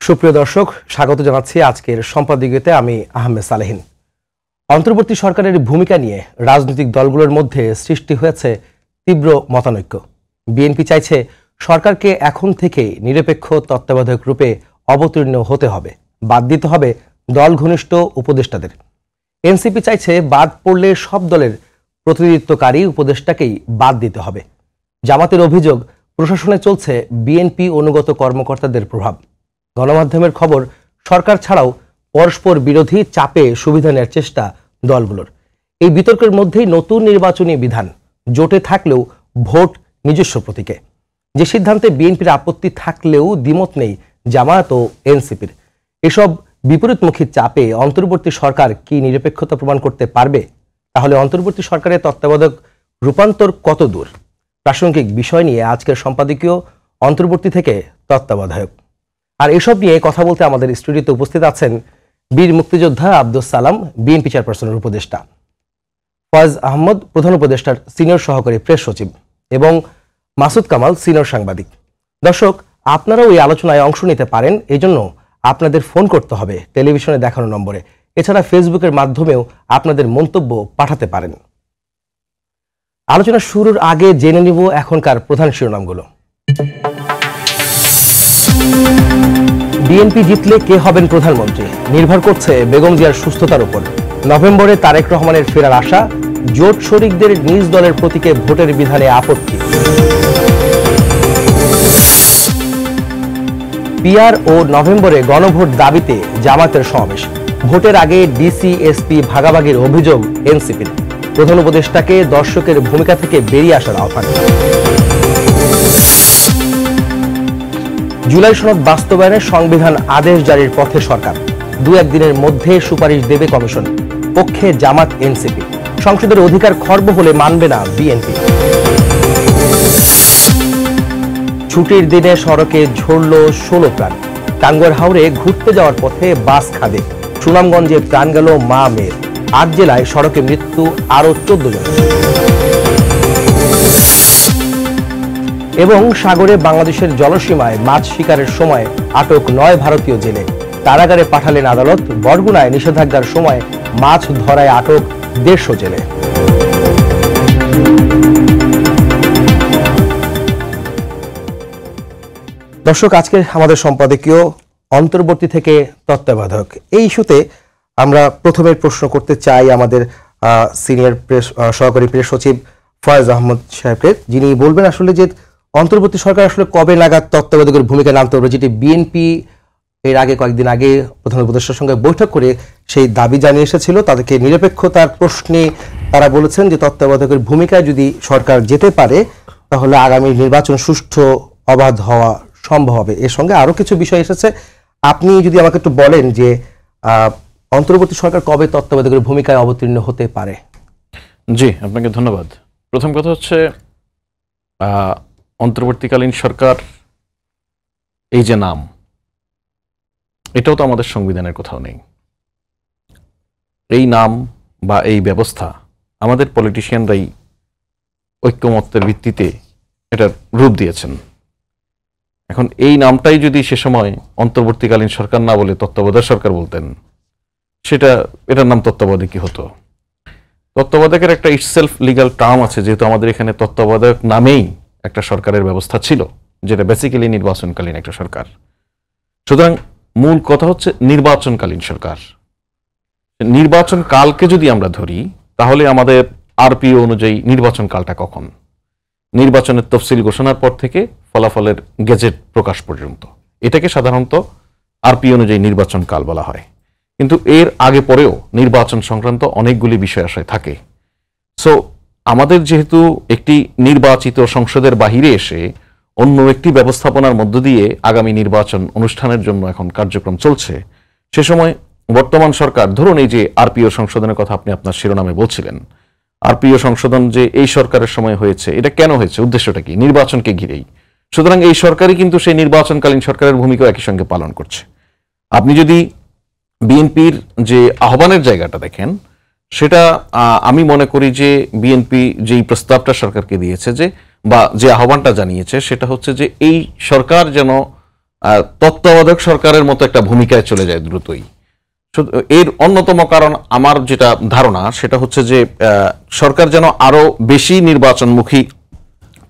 সুপ্রিয় দর্শক, স্বাগত জানাচ্ছি আজকের সম্পাদকীয়তে। আমি আহমেদ সালেহিন। অন্তর্বর্তী সরকারের ভূমিকা নিয়ে রাজনৈতিক দলগুলোর মধ্যে সৃষ্টি হয়েছে তীব্র মতানৈক্য। বিএনপি চাইছে সরকারকে এখন থেকে নিরপেক্ষ তত্ত্বাবধায়ক রূপে অবতীর্ণ হতে হবে, বাদ দিতে হবে দল ঘনিষ্ঠ উপদেষ্টাদের। এনসিপি চাইছে বাদ পড়লে সব দলের প্রতিনিধিত্বকারী উপদেষ্টাকেই বাদ দিতে হবে। জামাতের অভিযোগ, প্রশাসনে চলছে বিএনপি অনুগত কর্মকর্তাদের প্রভাব। গণমাধ্যমের খবর, সরকার ছাড়াও পরস্পর বিরোধী চাপে সুবিধা নেওয়ার চেষ্টা দলগুলোর। এই বিতর্কের মধ্যেই নতুন নির্বাচনী বিধান, জোটে থাকলেও ভোট নিজস্ব প্রতীকে, যে সিদ্ধান্তে বিএনপির আপত্তি থাকলেও দ্বিমত নেই জামায়াত ও এনসিপির। এসব বিপরীতমুখী চাপে অন্তর্বর্তী সরকার কি নিরপেক্ষতা প্রমাণ করতে পারবে? তাহলে অন্তর্বর্তী সরকারের তত্ত্বাবধায়ক রূপান্তর কত দূর? প্রাসঙ্গিক বিষয় নিয়ে আজকের সম্পাদকীয় অন্তর্বর্তী থেকে তত্ত্বাবধায়ক। আর এসব নিয়ে কথা বলতে আমাদের স্টুডিওতে উপস্থিত আছেন বীর মুক্তিযোদ্ধা আব্দুস সালাম, বিএনপি চেয়ারপারসনের উপদেষ্টা; ফয়েজ আহমদ, প্রধান উপদেষ্টার সিনিয়র সহকারী প্রেস সচিব; এবং মাসুদ কামাল, সিনিয়র সাংবাদিক। দর্শক, আপনারাও এই আলোচনায় অংশ নিতে পারেন। এজন্য আপনাদের ফোন করতে হবে টেলিভিশনে দেখানো নম্বরে। এছাড়া ফেসবুকের মাধ্যমেও আপনাদের মন্তব্য পাঠাতে পারেন। আলোচনা শুরুর আগে জেনে নিব এখনকার প্রধান শিরোনামগুলো। বিএনপি জিতলে কে হবেন প্রধানমন্ত্রী নির্ভর করছে বেগম জিয়ার সুস্থতার উপর। নভেম্বরে তারেক রহমানের ফেরার আশা, জোট শরিকদের নিজ দলের প্রতীকে ভোটের বিধানে আপত্তি। পিআর ও নভেম্বরে গণভোট দাবিতে জামাতের সমাবেশ। ভোটের আগে ডিসি এসপি ভাগাভাগির অভিযোগ এনসিপির। প্রধান উপদেষ্টাকে দর্শকের ভূমিকা থেকে বেরিয়ে আসার আহ্বান। জুলাই সনদ বাস্তবায়নে সংবিধান আদেশ জারির পথে সরকার। 2-1 দিনের মধ্যে সুপারিশ দেবে কমিশন। পক্ষে জামাত এনসিপি। সংসদের অধিকার খর্ব হলে মানবে না বিএনপি। ছুটির দিনে সড়কে ঝরল 16 প্রাণ। টাঙ্গুয়ার হাওরে ঘুরতে যাওয়ার পথে বাস খাদে। সুনামগঞ্জে প্রাণ গেল মা মেয়ের। 8 জেলায় সড়কে মৃত্যু আরো 14 জন। এবং সাগরে বাংলাদেশের জলসীমায় মাছ শিকারের সময় আটক 9 ভারতীয় জেলে। কারাগারে পাঠালেন আদালত। বরগুনায় নিষেধাজ্ঞার সময় মাছ ধরায় আটক 150 জেলে। দর্শক, আজকে আমাদের সম্পাদকীয় অন্তর্বর্তী থেকে তত্ত্বাবধায়ক। এই ইস্যুতে আমরা প্রথমে প্রশ্ন করতে চাই আমাদের সিনিয়র সহকারী প্রেস সচিব ফয়েজ আহমদ সাহেবকে, যিনি বলবেন আসলে যে অন্তর্বর্তী সরকার আসলে কবে নাগাদ তত্ত্বাবধায়কের ভূমিকা নামতে হবে, যেটি বিএনপি এর আগে কয়েকদিন আগে প্রধান উপদেষ্টার সঙ্গে বৈঠক করে সেই দাবি জানিয়ে এসেছিল। তাদেরকে নিরপেক্ষতার প্রশ্নে তারা বলেছেন যে তত্ত্বাবধায়কের ভূমিকায় যদি সরকার যেতে পারে তাহলে আগামী নির্বাচন সুষ্ঠু অবাধ হওয়া সম্ভব হবে। এর সঙ্গে আরো কিছু বিষয় এসেছে। আপনি যদি আমাকে একটু বলেন যে অন্তর্বর্তী সরকার কবে তত্ত্বাবধায়কের ভূমিকায় অবতীর্ণ হতে পারে? জি, আপনাকে ধন্যবাদ। প্রথম কথা হচ্ছে, অন্তর্বর্তীকালীন সরকার এই যে নাম, এটাও তো আমাদের সংবিধানের কোথাও নেই। এই নাম বা এই ব্যবস্থা আমাদের পলিটিশিয়ানরাই ঐক্যমত্যের ভিত্তিতে এটার রূপ দিয়েছেন। এখন এই নামটাই যদি সে সময় অন্তর্বর্তীকালীন সরকার না বলে তত্ত্বাবধায়ক সরকার বলতেন, এটার নাম তত্ত্বাবধায়ক কি হতো? তত্ত্বাবধায়কের একটা ইটসেলফ লিগ্যাল টার্ম আছে, যেহেতু আমাদের এখানে তত্ত্বাবধায়ক নামেই একটা সরকারের ব্যবস্থা ছিল, যেটা বেসিক্যালি নির্বাচনকালীন একটা সরকার। সুতরাং মূল কথা হচ্ছে নির্বাচনকালীন সরকার। নির্বাচন কালকে যদি আমরা ধরি, তাহলে আমাদের আরপিও অনুযায়ী নির্বাচন কালটা কখন? নির্বাচনের তফসিল ঘোষণার পর থেকে ফলাফলের গেজেট প্রকাশ পর্যন্ত, এটাকে সাধারণত আরপিও অনুযায়ী নির্বাচন কাল বলা হয়। কিন্তু এর আগে পরেও নির্বাচন সংক্রান্ত অনেকগুলি বিষয় আশয় থাকে। সো আমাদের যেহেতু একটি নির্বাচিত সংসদের বাহিরে এসে অন্য একটি ব্যবস্থাপনার মধ্য দিয়ে আগামী নির্বাচন অনুষ্ঠানের জন্য এখন কার্যক্রম চলছে, সে সময় বর্তমান সরকার, ধরুন এই যে আরপিও সংশোধনের কথা আপনি আপনার শিরোনামে বলছিলেন, আরপিও সংশোধন যে এই সরকারের সময় হয়েছে, এটা কেন হয়েছে? উদ্দেশ্যটা কি? নির্বাচনকে ঘিরেই। সুতরাং এই সরকারই কিন্তু সেই নির্বাচনকালীন সরকারের ভূমিকা একই সঙ্গে পালন করছে। আপনি যদি বিএনপির যে আহ্বানের জায়গাটা দেখেন, সেটা আমি মনে করি যে বিএনপি যেই প্রস্তাবটা সরকারকে দিয়েছে, যে বা যে আহ্বানটা জানিয়েছে, সেটা হচ্ছে যে এই সরকার যেন তত্ত্বাবধায়ক সরকারের মতো একটা ভূমিকায় চলে যায় দ্রুতই। এর অন্যতম কারণ আমার যেটা ধারণা সেটা হচ্ছে যে সরকার যেন আরো বেশি নির্বাচনমুখী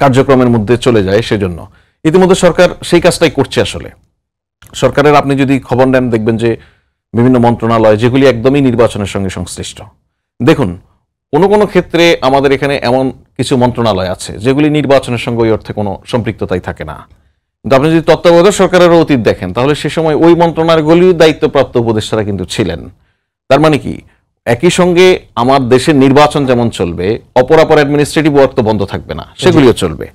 কার্যক্রমের মধ্যে চলে যায়, সেজন্য ইতিমধ্যে সরকার সেই কাজটাই করছে। আসলে সরকারের আপনি যদি খবর নেন দেখবেন যে বিভিন্ন মন্ত্রণালয় যেগুলি একদমই নির্বাচনের সঙ্গে সংশ্লিষ্ট। দেখুন, কোনো কোনো ক্ষেত্রে আমাদের এখানে এমন কিছু মন্ত্রণালয় আছে যেগুলি নির্বাচনের সঙ্গে ওই অর্থে কোনো সম্পৃক্ততাই থাকে না। কিন্তু আপনি যদি তত্ত্বাবধায়ক সরকারের অতীত দেখেন তাহলে সে সময় ওই মন্ত্রণালয়গুলির দায়িত্বপ্রাপ্ত উপদেষ্টারা কিন্তু ছিলেন। তার মানে কি, একই সঙ্গে আমার দেশের নির্বাচন যেমন চলবে, অপরাপর অ্যাডমিনিস্ট্রেটিভ ওয়ার্ক তো বন্ধ থাকবে না, সেগুলিও চলবে।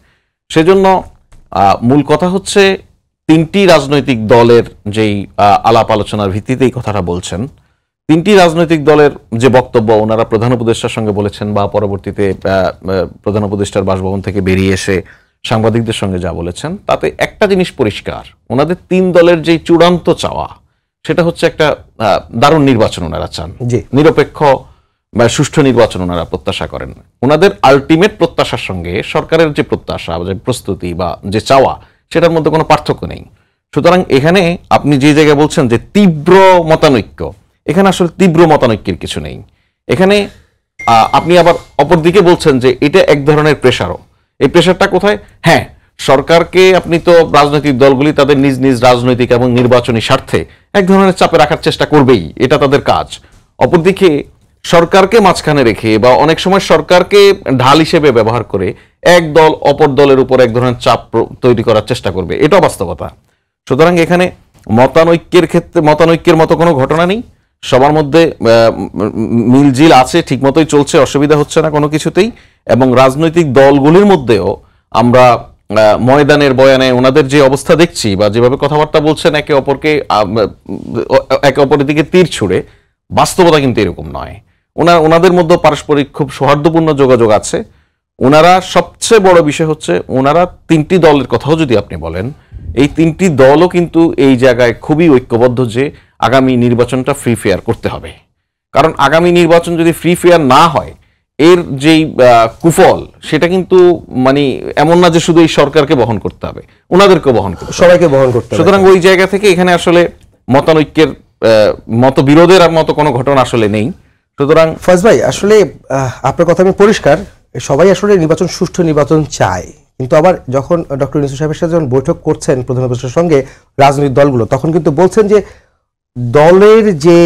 সেজন্য মূল কথা হচ্ছে তিনটি রাজনৈতিক দলের যেই আলাপ আলোচনার ভিত্তিতে এই কথাটা বলছেন, তিনটি রাজনৈতিক দলের যে বক্তব্য ওনারা প্রধান উপদেষ্টার সঙ্গে বলেছেন বা পরবর্তীতে প্রধান উপদেষ্টার বাসভবন থেকে বেরিয়ে এসে সাংবাদিকদের সঙ্গে যা বলেছেন, তাতে একটা জিনিস পরিষ্কার, ওনাদের তিন দলের যে চূড়ান্ত চাওয়া সেটা হচ্ছে একটা দারুণ নির্বাচন ওনারা চান, নিরপেক্ষ বা সুষ্ঠু নির্বাচন ওনারা প্রত্যাশা করেন। ওনাদের আলটিমেট প্রত্যাশার সঙ্গে সরকারের যে প্রত্যাশা, যে প্রস্তুতি বা যে চাওয়া, সেটার মধ্যে কোনো পার্থক্য নেই। সুতরাং এখানে আপনি যে জায়গায় বলছেন যে তীব্র মতানৈক্য, এখানে আসলে তীব্র মতানৈক্যের কিছু নেই। এখানে আপনি আবার অপরদিকে বলছেন যে এটা এক ধরনের প্রেশারও। এই প্রেশারটা কোথায়? হ্যাঁ, সরকারকে আপনি তো রাজনৈতিক দলগুলি তাদের নিজ নিজ রাজনৈতিক এবং নির্বাচনী স্বার্থে এক ধরনের চাপে রাখার চেষ্টা করবেই, এটা তাদের কাজ। অপরদিকে সরকারকে মাঝখানে রেখে বা অনেক সময় সরকারকে ঢাল হিসেবে ব্যবহার করে এক দল অপর দলের উপর এক ধরনের চাপ তৈরি করার চেষ্টা করবে, এটাও বাস্তবতা। সুতরাং এখানে মতানৈক্যের ক্ষেত্রে মতানৈক্যের মতো কোনো ঘটনা নেই, সবার মধ্যে মিলজিল আছে, ঠিক মতোই চলছে, অসুবিধা হচ্ছে না কোনো কিছুতেই। এবং রাজনৈতিক দলগুলির মধ্যেও আমরা ময়দানের বয়ানে ওনাদের যে অবস্থা দেখছি বা যেভাবে কথাবার্তা বলছেন একে অপরের দিকে তীর ছুড়ে, বাস্তবতা কিন্তু এরকম নয়। ওনাদের মধ্যে পারস্পরিক খুব সৌহার্দ্যপূর্ণ যোগাযোগ আছে। ওনারা সবচেয়ে বড় বিষয় হচ্ছে ওনারা তিনটি দলের কথাও যদি আপনি বলেন, এই তিনটি দলও কিন্তু এই জায়গায় খুবই ঐক্যবদ্ধ যে আগামী নির্বাচনটা ফ্রি ফেয়ার করতে হবে। কারণ আগামী নির্বাচন যদি ফ্রি ফেয়ার না হয়, এর যেই কুফল সেটা কিন্তু মানে এমন না যে শুধু এই সরকারকে বহন করতে হবে, ওনাদেরকে বহন করতে হবে, সবাইকে বহন করতে হবে। সুতরাং ওই জায়গা থেকে এখানে আসলে মতানৈক্যের মতবিরোধের আর মতো কোনো ঘটনা আসলে নেই। সুতরাং ফয়েজ ভাই, আসলে আপনার কথা আমি পরিষ্কার, সবাই আসলে নির্বাচন, সুষ্ঠু নির্বাচন চায়। কিন্তু আবার যখন ডক্টর ইউনূস সাহেবের সাথে যখন বৈঠক করছেন প্রধান উপদেষ্টার সঙ্গে রাজনৈতিক দলগুলো, তখন কিন্তু বলছেন যে দলের যে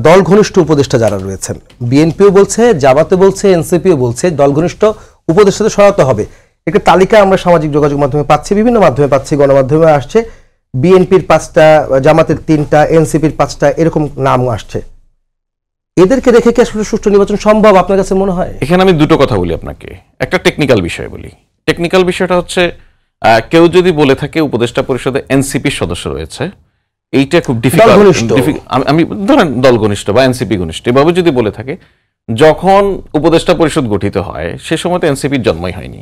দল ঘনিষ্ঠ উপদেষ্টা যারা রয়েছেন, বিএনপিও বলছে, জামাতে বলছে, এনসিপিও বলছে দল ঘনিষ্ঠ উপদেষ্টাদের সহায়তা হবে। একটা তালিকা আমরা সামাজিক যোগাযোগ মাধ্যমে পাচ্ছি, বিভিন্ন মাধ্যমে পাচ্ছি, গণমাধ্যমে আসছে, বিএনপির 5টা, জামাতের 3টা, এনসিপির 5টা, এরকম নাম আসছে। এদেরকে রেখে কি আসলে সুষ্ঠু নির্বাচন সম্ভব আপনার কাছে মনে হয়? এখানে আমি দুটো কথা বলি আপনাকে, একটা টেকনিক্যাল বিষয় বলি। টেকনিক্যাল বিষয়টা হচ্ছে, কেউ যদি বলে থাকে উপদেষ্টা পরিষদে এনসিপির সদস্য রয়েছে, এইটা খুব ডিফিকাল্ট। আমি ধরেন দল ঘনিষ্ঠ বা এনসিপি ঘনিষ্ঠ এভাবে যদি বলে থাকে, যখন উপদেষ্টা পরিষদ গঠিত হয় সে সময় তো এনসিপির জন্মই হয়নি।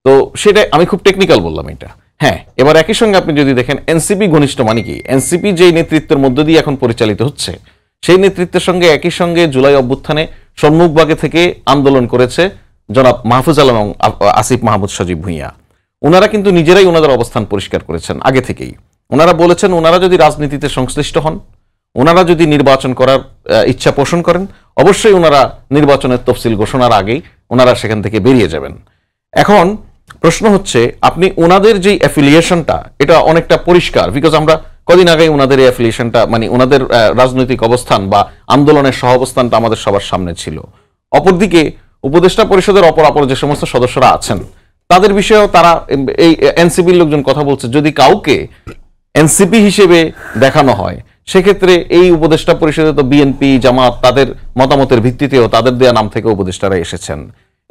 তো সেটা আমি খুব টেকনিক্যাল বললাম এটা। হ্যাঁ, এবার একই সঙ্গে আপনি যদি দেখেন এনসিপি ঘনিষ্ঠ মানে কি, এনসিপি যেই নেতৃত্বের মধ্য দিয়ে এখন পরিচালিত হচ্ছে, সেই নেতৃত্বের সঙ্গে একই সঙ্গে জুলাই অভ্যুত্থানে সম্মুখভাগে থেকে আন্দোলন করেছে জনাব মাহফুজ আলম এবং আসিফ মাহমুদ সজীব ভুঁইয়া। ওনারা কিন্তু নিজেরাই ওনাদের অবস্থান পরিষ্কার করেছেন আগে থেকেই। ওনারা বলেছেন ওনারা যদি রাজনীতিতে সংশ্লিষ্ট হন, ওনারা যদি নির্বাচন করার ইচ্ছা পোষণ করেন, অবশ্যই ওনারা নির্বাচনের তফসিল ঘোষণার আগেই ওনারা সেখান থেকে বেরিয়ে যাবেন। এখন প্রশ্ন হচ্ছে, আপনি ওনাদের যে অ্যাফিলিয়েশনটা, এটা অনেকটা পরিষ্কার, বিকজ আমরা কদিন আগে ওনাদের এই অ্যাফিলিয়েশনটা মানে ওনাদের রাজনৈতিক অবস্থান বা আন্দোলনের সহ অবস্থানটা আমাদের সবার সামনে ছিল। অপরদিকে উপদেষ্টা পরিষদের অপর যে সমস্ত সদস্যরা আছেন তাদের বিষয়েও তারা এই এনসিপির লোকজন কথা বলছে, যদি কাউকে এনসিপি হিসেবে দেখানো হয় সেক্ষেত্রে এই উপদেষ্টা পরিষদে তো বিএনপি, জামাত তাদের মতামতের ভিত্তিতেও তাদের দেয়া নাম থেকে উপদেষ্টারা এসেছেন।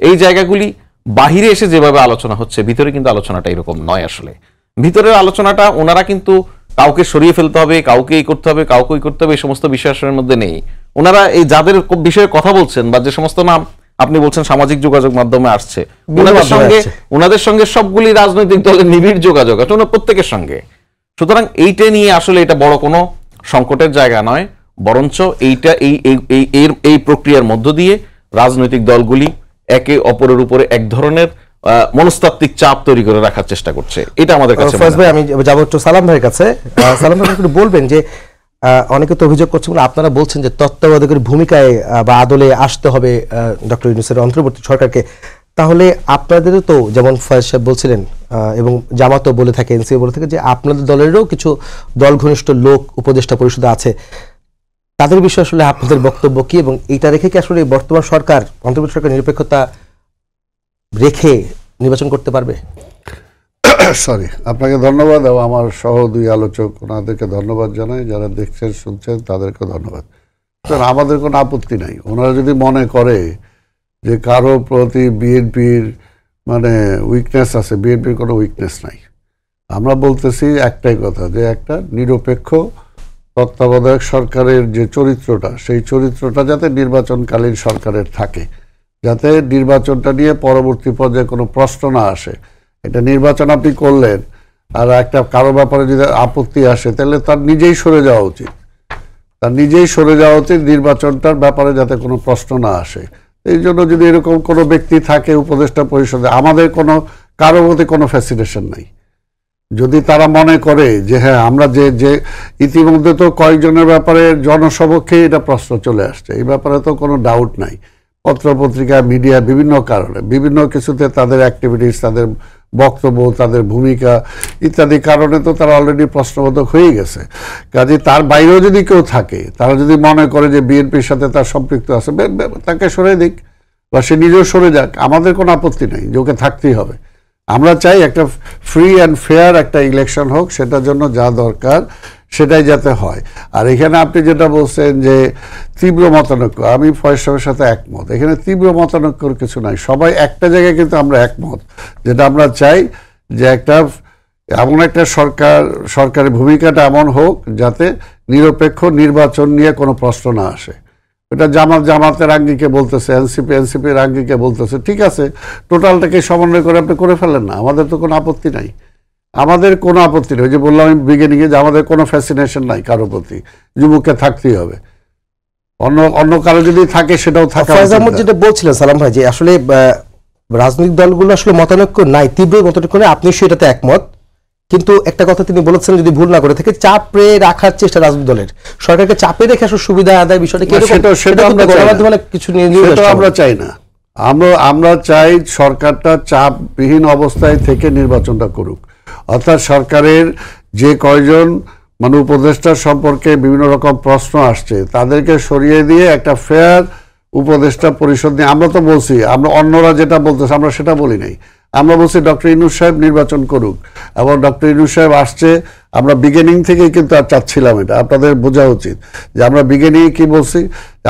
এই জায়গাগুলি বাহিরে এসে যেভাবে আলোচনা হচ্ছে, ভিতরে কিন্তু আলোচনাটা এরকম নয়। আসলে ভিতরের আলোচনাটা ওনারা কিন্তু কাউকে সরিয়ে ফেলতে হবে, কাউকে এই করতে হবে, কাউকে এই করতে হবে, এই সমস্ত বিষয়ের মধ্যে নেই। ওনারা এই যাদের বিষয়ে কথা বলছেন বা যে সমস্ত নাম আপনি বলছেন সামাজিক যোগাযোগ মাধ্যমে আসছে, ওনাদের সঙ্গে সবগুলি রাজনৈতিক দলের নিবিড় যোগাযোগ আছে, ওনার প্রত্যেকের সঙ্গে। সুতরাং এইটা নিয়ে আসলে এটা বড় কোনো সংকটের জায়গা নয়, বরঞ্চ এইটা এই প্রক্রিয়ার মধ্য দিয়ে রাজনৈতিক দলগুলি একে অপরের উপরে এক ধরনের মনস্তাত্ত্বিক চাপ তৈরি করে রাখার চেষ্টা করছে, এটা আমাদের কাছে ফয়েজ ভাই, আমি যাবো একটু সালাম ভাইয়ের কাছে। সালাম ভাই, একটু বলবেন যে অনেকে তো অভিযোগ করছেন, আপনারা বলছেন যে তত্ত্বাবধায়কের ভূমিকায় বা আদলে আসতে হবে ডক্টর ইউনূসের অন্তর্বর্তী সরকারকে। তাহলে আপনাদেরও তো, যেমন ফয়েজ সাহেব বলছিলেন এবং জামাতও বলে থাকে, এনসিও বলে থাকে যে আপনাদের দলেরও কিছু দল ঘনিষ্ঠ লোক উপদেষ্টা পরিষদে আছে, তাদের বিষয়ে আসলে আপনাদের বক্তব্য কি? এবং এইটা রেখে কি আসলে বর্তমান সরকার, অন্তর্বর্তী সরকার নিরপেক্ষতা রেখে নির্বাচন করতে পারবে? সরি, আপনাকে ধন্যবাদ এবং আমার সহ দুই আলোচক ওনাদেরকে ধন্যবাদ জানাই, যারা দেখছেন শুনছেন তাদেরকে ধন্যবাদ। আমাদের কোনো আপত্তি নাই, ওনারা যদি মনে করে যে কারো প্রতি বিএনপির মানে উইকনেস আছে, বিএনপির কোনো উইকনেস নাই। আমরা বলতেছি একটাই কথা, যে একটা নিরপেক্ষ তত্ত্বাবধায়ক সরকারের যে চরিত্রটা, সেই চরিত্রটা যাতে নির্বাচনকালীন সরকারের থাকে, যাতে নির্বাচনটা নিয়ে পরবর্তী পর্যায়ে কোনো প্রশ্ন না আসে। এটা নির্বাচন আপনি করলেন আর একটা কারো ব্যাপারে যদি আপত্তি আসে, তাহলে তার নিজেই সরে যাওয়া উচিত, তার নিজেই সরে যাওয়া উচিত, নির্বাচনটার ব্যাপারে যাতে কোনো প্রশ্ন না আসে। এই জন্য যদি এরকম কোনো ব্যক্তি থাকে উপদেষ্টা পরিষদে, আমাদের কোনো কারো মধ্যে কোনো ফ্যাসিনেশন নাই। যদি তারা মনে করে যে হ্যাঁ, আমরা যে ইতিমধ্যে তো কয়েকজনের ব্যাপারে জনসমক্ষে এটা প্রশ্ন চলে আসছে, এই ব্যাপারে তো কোনো ডাউট নাই। পত্রপত্রিকা, মিডিয়া, বিভিন্ন কারণে, বিভিন্ন কিছুতে তাদের অ্যাক্টিভিটিস, তাদের বক্তব্য, তাদের ভূমিকা ইত্যাদি কারণে তো তারা অলরেডি প্রশ্নবোধক হয়ে গেছে। কাজে তার বাইরেও যদি কেউ থাকে, তারা যদি মনে করে যে বিএনপির সাথে তার সম্পৃক্ত আছে, তাকে সরে দিক বা সে নিজেও সরে যাক, আমাদের কোনো আপত্তি নাই, যে ওকে থাকতেই হবে। আমরা চাই একটা ফ্রি অ্যান্ড ফেয়ার একটা ইলেকশন হোক, সেটার জন্য যা দরকার সেটাই যাতে হয়। আর এখানে আপনি যেটা বলছেন যে তীব্র মতানৈক্য, আমি ফয়েজ সাহেবের সাথে একমত। এখানে তীব্র মতানৈক্যর কিছু নাই, সবাই একটা জায়গায় কিন্তু আমরা একমত, যেটা আমরা চাই যে একটা এমন একটা সরকারের ভূমিকাটা এমন হোক যাতে নিরপেক্ষ নির্বাচন নিয়ে কোনো প্রশ্ন না আসে। এটা জামাতের আঙ্গিকে বলতেছে, এনসিপির আঙ্গিকে বলতেছে, ঠিক আছে, টোটালটাকে সমন্বয় করে আপনি করে ফেলেন না, আমাদের তো কোনো আপত্তি নাই, আমাদের কোনো আপত্তি নেই। ওই যে বললাম আমি বিগিনিংয়ে যে আমাদের কোনো ফ্যাসিনেশন নাই কারো প্রতি, যুবককে থাকতেই হবে, অন্য কারো যদি থাকে সেটাও থাকা। যেটা বলছিলেন সালাম ভাই, যে আসলে রাজনৈতিক দলগুলো আসলে মতানৈক্য নাই, তীব্র মতানৈক্য নাই, আপনি সেটাতে একমত। কিন্তু একটা কথা তিনি বলেছেন, যদি ভুল না করে থেকে, চাপে রাখার চেষ্টা রাজনৈতিক দলের, সরকারকে চাপে রেখে আসলে সুবিধা আদায় বিষয়টা কিছু আমরা চাই না। আমরা চাই সরকারটা চাপবিহীন অবস্থায় থেকে নির্বাচনটা করুক। অর্থাৎ সরকারের যে কয়জন মানে উপদেষ্টার সম্পর্কে বিভিন্ন রকম প্রশ্ন আসছে, তাদেরকে সরিয়ে দিয়ে একটা ফেয়ার উপদেষ্টা পরিষদ নিয়ে, আমরা তো বলছি, আমরা অন্যরা যেটা বলতেছে আমরা সেটা বলি নাই, আমরা বলছি ডক্টর ইউনূস সাহেব নির্বাচন করুক। এবং ডক্টর ইউনূস সাহেব আসছে, আমরা বিগিনিং থেকেই কিন্তু আর চাচ্ছিলাম, এটা আপনাদের বোঝা উচিত যে আমরা বিগিনিংয়ে কি বলছি,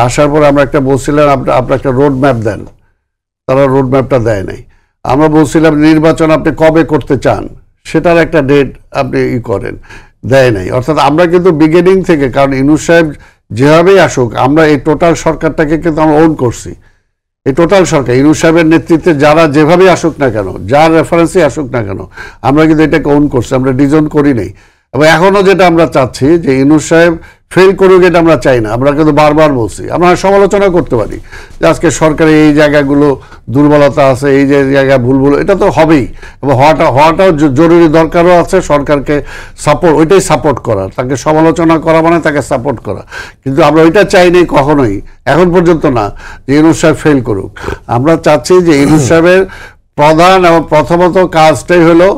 আসার পর আমরা একটা বলছিলাম আপনার একটা রোড ম্যাপ দেন, তারা রোড ম্যাপটা দেয় নাই। আমরা বলছিলাম নির্বাচন আপনি কবে করতে চান, সেটার একটা ডেট আপনি করেন, দেয় নাই। অর্থাৎ আমরা কিন্তু বিগিনিং থেকে, কারণ ইউনূস সাহেব যেভাবেই আসুক, আমরা এই টোটাল সরকারটাকে কিন্তু আমরা ওন করছি। এই টোটাল সরকার ইউনূস সাহেবের নেতৃত্বে যারা যেভাবেই আসুক না কেন, যার রেফারেন্সে আসুক না কেন, আমরা কিন্তু এটাকে ওন করছি, আমরা ডিজন করি নাই। এবং এখনও যেটা আমরা চাচ্ছি যে ইউনূস সাহেব ফেল করুক, এটা আমরা চাই না। আমরা কিন্তু বারবার বলছি, আমরা সমালোচনা করতে পারি যে আজকে সরকারের এই জায়গাগুলো দুর্বলতা আছে, এই যে জায়গায় ভুল, এটা তো হবেই, এবং হওয়াটাও জরুরি, দরকারও আছে। সরকারকে ওইটাই সাপোর্ট করা, তাকে সমালোচনা করা মানে তাকে সাপোর্ট করা। কিন্তু আমরা ওইটা চাইনি কখনোই, এখন পর্যন্ত না, যে ইউনূস সাহেব ফেল করুক। আমরা চাচ্ছি যে ইউনূস সাহেবের প্রধান এবং প্রথমত কাজটাই হলো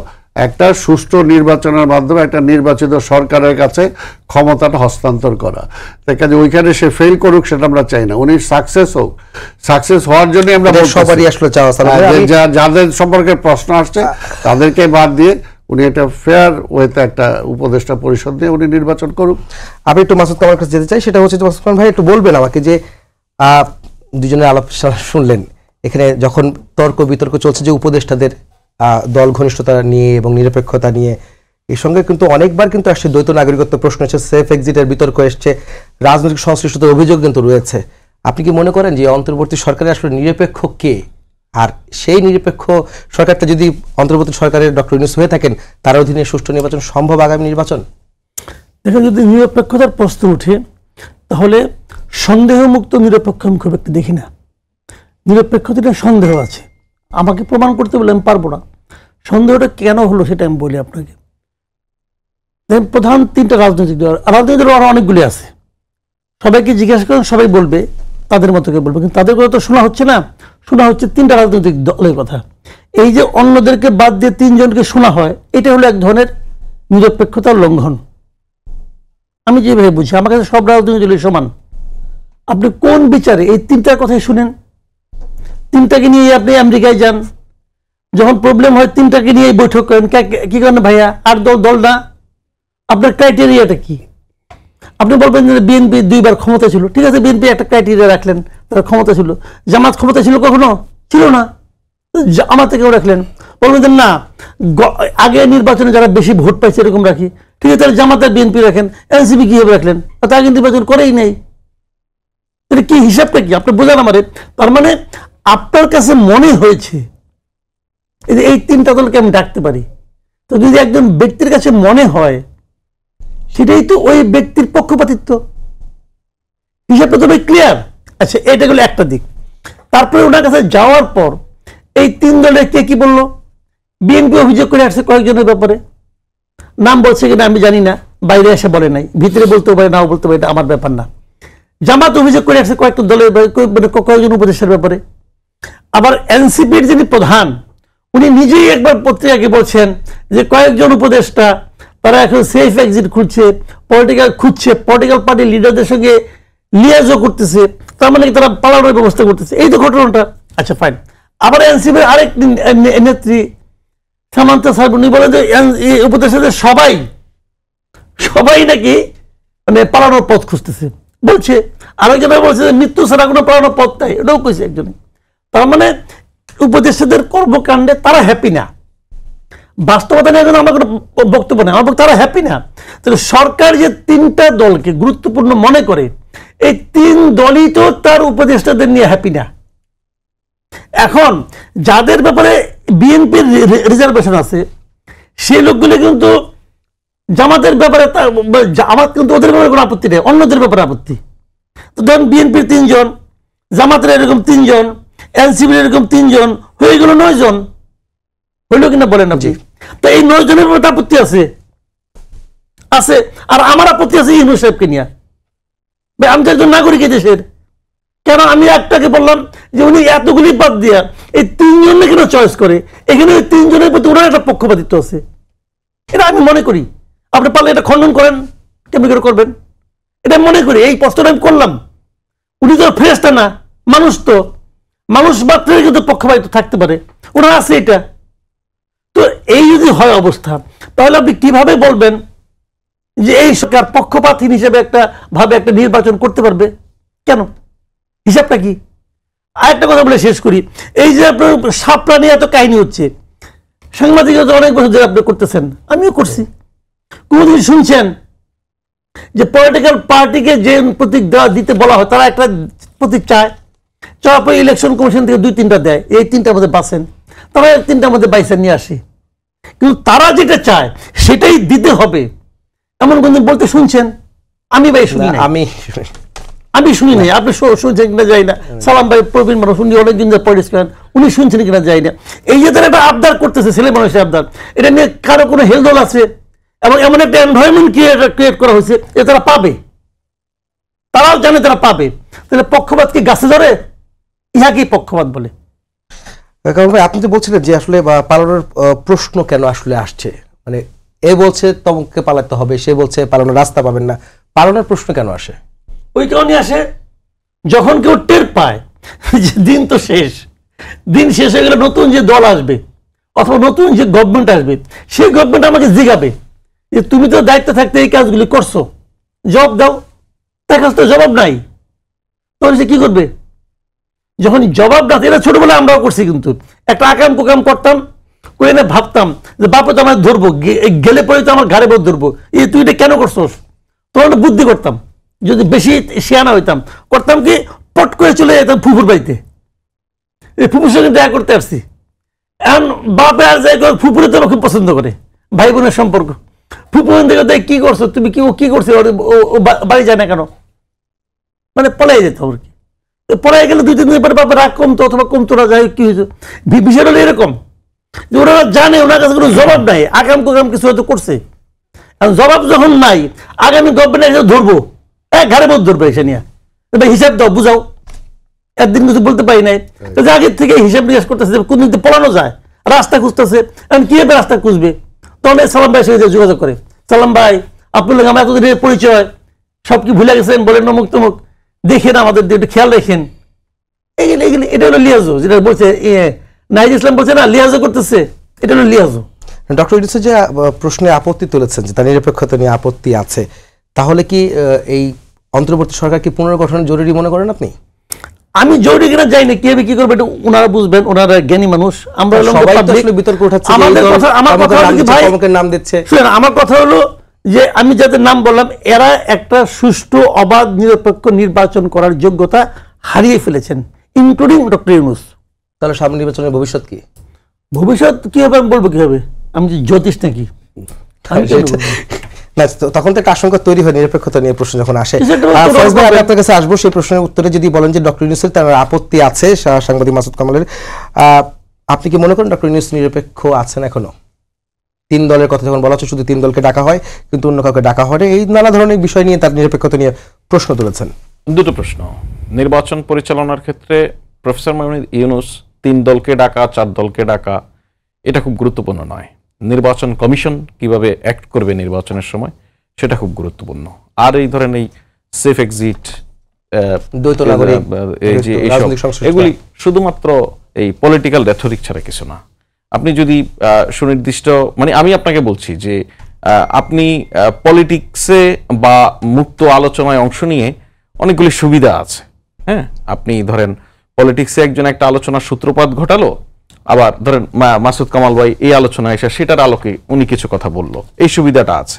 একটা সুষ্ঠু নির্বাচনের মাধ্যমে একটা নির্বাচিত সরকারের কাছে ক্ষমতাটা হস্তান্তর করা। তাই কাজে ওইখানে সে ফেল করুক সেটা আমরা চাই না, উনি সাকসেস হোক। সাকসেস হওয়ার জন্য আমরা সবারই আসলে চাওয়া, যাদের সম্পর্কে প্রশ্ন আসছে তাদেরকে বাদ দিয়ে উনি একটা ফেয়ার ওয়েতে একটা উপদেষ্টা পরিষদ দিয়ে উনি নির্বাচন করুক। আমি একটু মাসুদ কামাল কাছে যেতে চাই, সেটা হচ্ছে মাসুদ কামাল ভাই একটু বলবেন আমাকে যে দুজনের আলোচনা শুনলেন, এখানে যখন তর্ক বিতর্ক চলছে যে উপদেষ্টাদের দল ঘনিষ্ঠতা নিয়ে এবং নিরপেক্ষতা নিয়ে, এর সঙ্গে কিন্তু অনেকবার কিন্তু আসছে দ্বৈত নাগরিকত্ব প্রশ্ন এসছে, সেফ এক্সিটের বিতর্ক এসছে, রাজনৈতিক সংশ্লিষ্টতার অভিযোগ কিন্তু রয়েছে। আপনি কি মনে করেন যে অন্তর্বর্তী সরকারের আসলে নিরপেক্ষ কে? আর সেই নিরপেক্ষ সরকারটা যদি অন্তর্বর্তী সরকারের ডক্টর ইউনূস হয়ে থাকেন, তার অধীনে সুষ্ঠু নির্বাচন সম্ভব, আগামী নির্বাচন? দেখেন, যদি নিরপেক্ষতার প্রশ্ন উঠে তাহলে সন্দেহমুক্ত নিরপেক্ষ আমি খুব একটা দেখি না। নিরপেক্ষতার সন্দেহ আছে, আমাকে প্রমাণ করতে বলে আমি পারবো না। সন্দেহটা কেন হলো সেটা আমি বলি আপনাকে। দেখেন, প্রধান 3টা রাজনৈতিক দল, রাজনৈতিক দল আরো অনেকগুলি আছে, সবাইকে জিজ্ঞাসা করেন সবাই বলবে তাদের মতো করে বলবে, কিন্তু তাদের কথা তো শোনা হচ্ছে না, শোনা হচ্ছে 3টা রাজনৈতিক দলের কথা। এই যে অন্যদেরকে বাদ দিয়ে 3 জনকে শোনা হয়, এটা হলো এক ধরনের নিরপেক্ষতার লঙ্ঘন। আমি যেভাবে বুঝি, আমার কাছে সব রাজনৈতিক দলই সমান। আপনি কোন বিচারে এই 3টার কথাই শুনেন? 3টাকে নিয়ে আপনি আমেরিকায় যান, যখন প্রবলেম হয় 3টাকে নিয়ে বৈঠক করেন, কি করেন ভাইয়া? আর দল না, আপনার ক্রাইটেরিয়াটা কি? আপনি বলবেন যে বিএনপি 2বার ক্ষমতা ছিল, ঠিক আছে, বিএনপি একটা ক্রাইটেরিয়া রাখলেন, তারা ক্ষমতা ছিল। জামাত ক্ষমতা ছিল কখনো? ছিল না, জামাতে কেউ রাখলেন। বলবেন যে না, আগে নির্বাচনে যারা বেশি ভোট পাইছে এরকম রাখি, ঠিক আছে, তাহলে জামাত আর বিএনপি রাখেন, এনসিপি কিভাবে রাখলেন? তা আগে নির্বাচন করেই নেই। এটা কি হিসাবটা কি আপনি বোঝান আমারে? তার মানে আপনার কাছে মনে হয়েছে এই 3টা দলকে আমি ডাকতে পারি, তো যদি একজন ব্যক্তির কাছে মনে হয়, সেটাই তো ওই ব্যক্তির পক্ষপাতিত্ব। হিসাবটা তো ক্লিয়ার। আচ্ছা, এটা গেল একটা দিক। তারপরে ওনার কাছে যাওয়ার পর এই 3 দলের কে কি বললো? বিএনপি অভিযোগ করে আসছে কয়েকজনের ব্যাপারে, নাম বলছে কিনা আমি জানি না, বাইরে এসে বলে নাই, ভিতরে বলতে পারে নাও বলতে পারে, এটা আমার ব্যাপার না। জামাত অভিযোগ করে আসছে কয়েকটা দলের কয়েকজন উপদেষ্টার ব্যাপারে। আবার এনসিপির যিনি প্রধান, উনি নিজেই একবার পত্রিকাকে বলছেন যে কয়েকজন উপদেষ্টা তারা এখন সেফ এক্সিট খুঁজছে, পলিটিক্যাল পার্টির লিডারদের সঙ্গে লিয়াজও করতেছে, তার মানে তারা পালানোর ব্যবস্থা করতেছে। এই তো ঘটনাটা। আচ্ছা ফাইন। আবার এনসিপির আরেক নেত্রী সামান্তা সাহেব, উনি বলেন যে উপদেষ্টাদের সবাই নাকি মানে পালানোর পথ খুঁজতেছে বলছে। আরেকজনে বলছে যে মৃত্যু ছাড়া কোনো পালানোর পথ নাই, এটাও কইছে একজনে। তার মানে উপদেষ্টাদের কর্মকাণ্ডে তারা হ্যাপি না। বাস্তবতা নিয়ে আমার কোনো বক্তব্য নেই, আমার তারা হ্যাপি না। তাহলে সরকার যে 3টা দলকে গুরুত্বপূর্ণ মনে করে, এই 3 দলই তো তার উপদেষ্টাদের নিয়ে হ্যাপি না। এখন যাদের ব্যাপারে বিএনপির রিজার্ভেশন আছে, সেই লোকগুলো কিন্তু জামাতের ব্যাপারে, জামাত কিন্তু ওদের ব্যাপারে কোনো আপত্তি নেই, অন্যদের ব্যাপারে আপত্তি। তো ধরুন বিএনপির 3 জন, জামাতের এরকম 3 জন, এনসিপির এরকম 3 জন, হয়ে গেল 9 জন। হইল কিনা বলেন আপনি? তো এই 9 জনের ব্যাপারে আপত্তি আছে। আর আমার আপত্তি আছে ইউনূস সাহেবকে নিয়ে। আমি তো একজন নাগরিক দেশের, কেন আমি একটাকে বললাম যে উনি এতগুলি বাদ দিয়া এই 3 জনকে কেন চয়েস করে? এখানে ওই 3 জনের প্রতি ওনার একটা পক্ষপাতিত্ব আছে, এটা আমি মনে করি। আপনি পারলে এটা খণ্ডন করেন, কেমনি করে করবেন এটা মনে করি। এই প্রশ্নটা আমি করলাম। উনি তো ফেরেশতা না, মানুষ। তো মানুষ মাত্রই কিন্তু পক্ষপাতিত্ব থাকতে পারে, ওনার আছে এটা। তো এই যদি হয় অবস্থা, তাহলে আপনি কিভাবে বলবেন যে এই সরকার পক্ষপাতহীন হিসেবে একটা নির্বাচন করতে পারবে? কেন? হিসাবটা কি? আরেকটা কথা বলে শেষ করি। এই যে আপনার সাপলা নিয়ে এত কাহিনী হচ্ছে, সাংবাদিকতা অনেক বছর ধরে আপনি করতেছেন, আমিও করছি। কোনদিন শুনছেন যে পলিটিক্যাল পার্টিকে যে প্রতীক দিতে বলা হয়, তারা একটা প্রতীক চাওয়ার পরে ইলেকশন কমিশন থেকে 2-3টা দেয়, এই 3টার মধ্যে বাঁচেন, তারা 3টার মধ্যে বাইসেন নিয়ে আসে। কিন্তু তারা যেটা চায় সেটাই দিতে হবে, এমন কোনদিন বলতে শুনছেন? আমি ভাই শুনি না, আমি শুনি নাই। আপনি শুনছেন কিনা যাই না। সালাম ভাই প্রবীণ মানুষ, উনি অনেকদিন ধরে পলিটিক্স করেন, উনি শুনছেন কিনা যাই না। এই যে তারা একটা আবদার করতেছে, ছেলে মানুষের আবদার, এটা নিয়ে কারো কোনো হেলদোল আছে? এবং এমন একটা এনভায়রনমেন্ট ক্রিয়েট করা হয়েছে যে তারা পাবে, তারাও জানে তারা পাবে। তাহলে পক্ষপাত কি গাছে ধরে? ইহাকেই পক্ষপাত বলে। কারণ ভাই, আপনি তো বলছিলেন যে আসলে পালানোর প্রশ্ন কেন আসলে আসছে, মানে এ বলছে তমকে পালাতে হবে, সে বলছে পালানোর রাস্তা পাবেন না, পালানোর প্রশ্ন কেন আসে? ওই কারণে আসে যখন কেউ টের পায় যে দিন তো শেষ, দিন শেষ হয়ে গেলে নতুন যে দল আসবে অথবা নতুন যে গভর্নমেন্ট আসবে, সেই গভর্নমেন্ট আমাকে জিজ্ঞাবে যে তুমি তো দায়িত্ব থাকতে এই কাজগুলি করছো, জবাব দাও। তার কাছে তো জবাব নাই, তখন সে কি করবে? যখন জবাব না, এটা ছোটবেলায় আমরাও করছি, কিন্তু একটা আকাম কুকাম করতাম, করে না ভাবতাম যে বাপে তো আমার ধরবো, গেলে পরে তো আমার ঘাড়ে বোধ ধরবো, তুই এটা কেন করছোস? তখন বুদ্ধি করতাম, যদি বেশি শেয়ানা হইতাম, করতাম কি পট করে চলে যেতাম ফুফুর বাড়িতে, ফুফুর সঙ্গে দেখা করতে আসছি। এখন বাপে আর যাই ফুফুরে তো খুব পছন্দ করে, ভাই বোনের সম্পর্ক। ফুফু দেখে দেখ কি করছো তুমি, কি করছো, বাড়ি যায় না কেন, মানে পলাই যেত আর কি। পরে গেলে 2-3 দিন পরে বাবা রাগ কমতো অথবা কমতো না, যাই কি হয়েছে। বিষয়টা হলো এরকম যে ওরা জানে ওনার কাছে কোনো জবাব নাই, আগাম কোগাম কিছু হয়তো করছে, জবাব যখন নাই আগামী গভর্নমেন্ট এসে ধরবো, ঘাড়ে বোধ ধরবে এসে নিয়ে, হিসাব দাও বুঝাও, একদিন কিছু বলতে পারি নাই, আগের থেকে হিসাব নিকাশ করতেছে কোন দিন পড়ানো যায়, রাস্তা খুঁজতেছে, এখন কিভাবে রাস্তা খুঁজবে, তখন সালাম ভাই সঙ্গে যোগাযোগ করে, সালাম ভাই আপনার লোক আমার এতদিনের পরিচয় সব কি ভুলে গেছেন, বলেন অমুক তমুক, দেখেন আমাদের একটু খেয়াল রাখেন, এগুলি এটা হলো লিয়াজো, যেটা বলছে নাহিদ ইসলাম বলছে না লিয়াজো করতেছে, এটা হলো লিয়াজো। ডক্টর ইউনূস যে প্রশ্নে আপত্তি তুলেছেন যে তার নিরপেক্ষতা নিয়ে আপত্তি আছে, তাহলে কি এই অন্তর্বর্তী সরকার কি পুনর্গঠন জরুরি মনে করেন আপনি? আমি জরুরি কিনা যাই না, কিভাবে কি করবে এটা ওনারা বুঝবেন, ওনারা জ্ঞানী মানুষ, আমরা সবাই তো আসলে বিতর্ক উঠাচ্ছে, নাম দিচ্ছে। আমার কথা হলো যে আমি যাদের নাম বললাম এরা একটা সুষ্ঠু অবাধ নিরপেক্ষ নির্বাচন করার যোগ্যতা হারিয়ে ফেলেছেন, ইনক্লুডিং ডক্টর ইউনূস। তাহলে সামনে নির্বাচনের ভবিষ্যৎ কি? ভবিষ্যৎ কি হবে আমি বলবো, কি হবে, আমি যে জ্যোতিষ নাকি? না, তখন তো একটা আশঙ্কা তৈরি হয় নিরপেক্ষতা নিয়ে প্রশ্ন যখন আসে। আপনার কাছে আসবো, সেই প্রশ্নের উত্তরে যদি বলেন যে ডক্টর ইউনূসের তার আপত্তি আছে, সাংবাদিক মাসুদ কামালের, আপনি কি মনে করেন ডক্টর ইউনূস নিরপেক্ষ আছেন এখনো? 3 দলের কথা যখন বলা হচ্ছে শুধু 3 দলকে ডাকা হয় কিন্তু অন্য কাউকে ডাকা হয়, এই নানা ধরনের বিষয় নিয়ে তার নিরপেক্ষতা নিয়ে প্রশ্ন তুলেছেন। দুটো প্রশ্ন। নির্বাচন পরিচালনার ক্ষেত্রে প্রফেসর মোহাম্মদ ইউনূস 3 দলকে ডাকা 4 দলকে ডাকা এটা খুব গুরুত্বপূর্ণ নয়। নির্বাচন কমিশন কিভাবে অ্যাক্ট করবে নির্বাচনের সময় সেটা খুব গুরুত্বপূর্ণ। আর এই ধরনের এই সেফ এক্সিট, এগুলি শুধুমাত্র এই পলিটিক্যাল রেথরিক ছাড়া কিছু না। আপনি যদি সুনির্দিষ্ট, মানে আমি আপনাকে বলছি যে আপনি পলিটিক্সে বা মুক্ত আলোচনায় অংশ নিয়ে অনেকগুলি সুবিধা আছে। হ্যাঁ, আপনি ধরেন পলিটিক্সে একজন একটা আলোচনার সূত্রপাত ঘটালো, আবার ধরেন মাসুদ কামাল ভাই এই আলোচনায় এসে সেটার আলোকে উনি কিছু কথা বললো, এই সুবিধাটা আছে।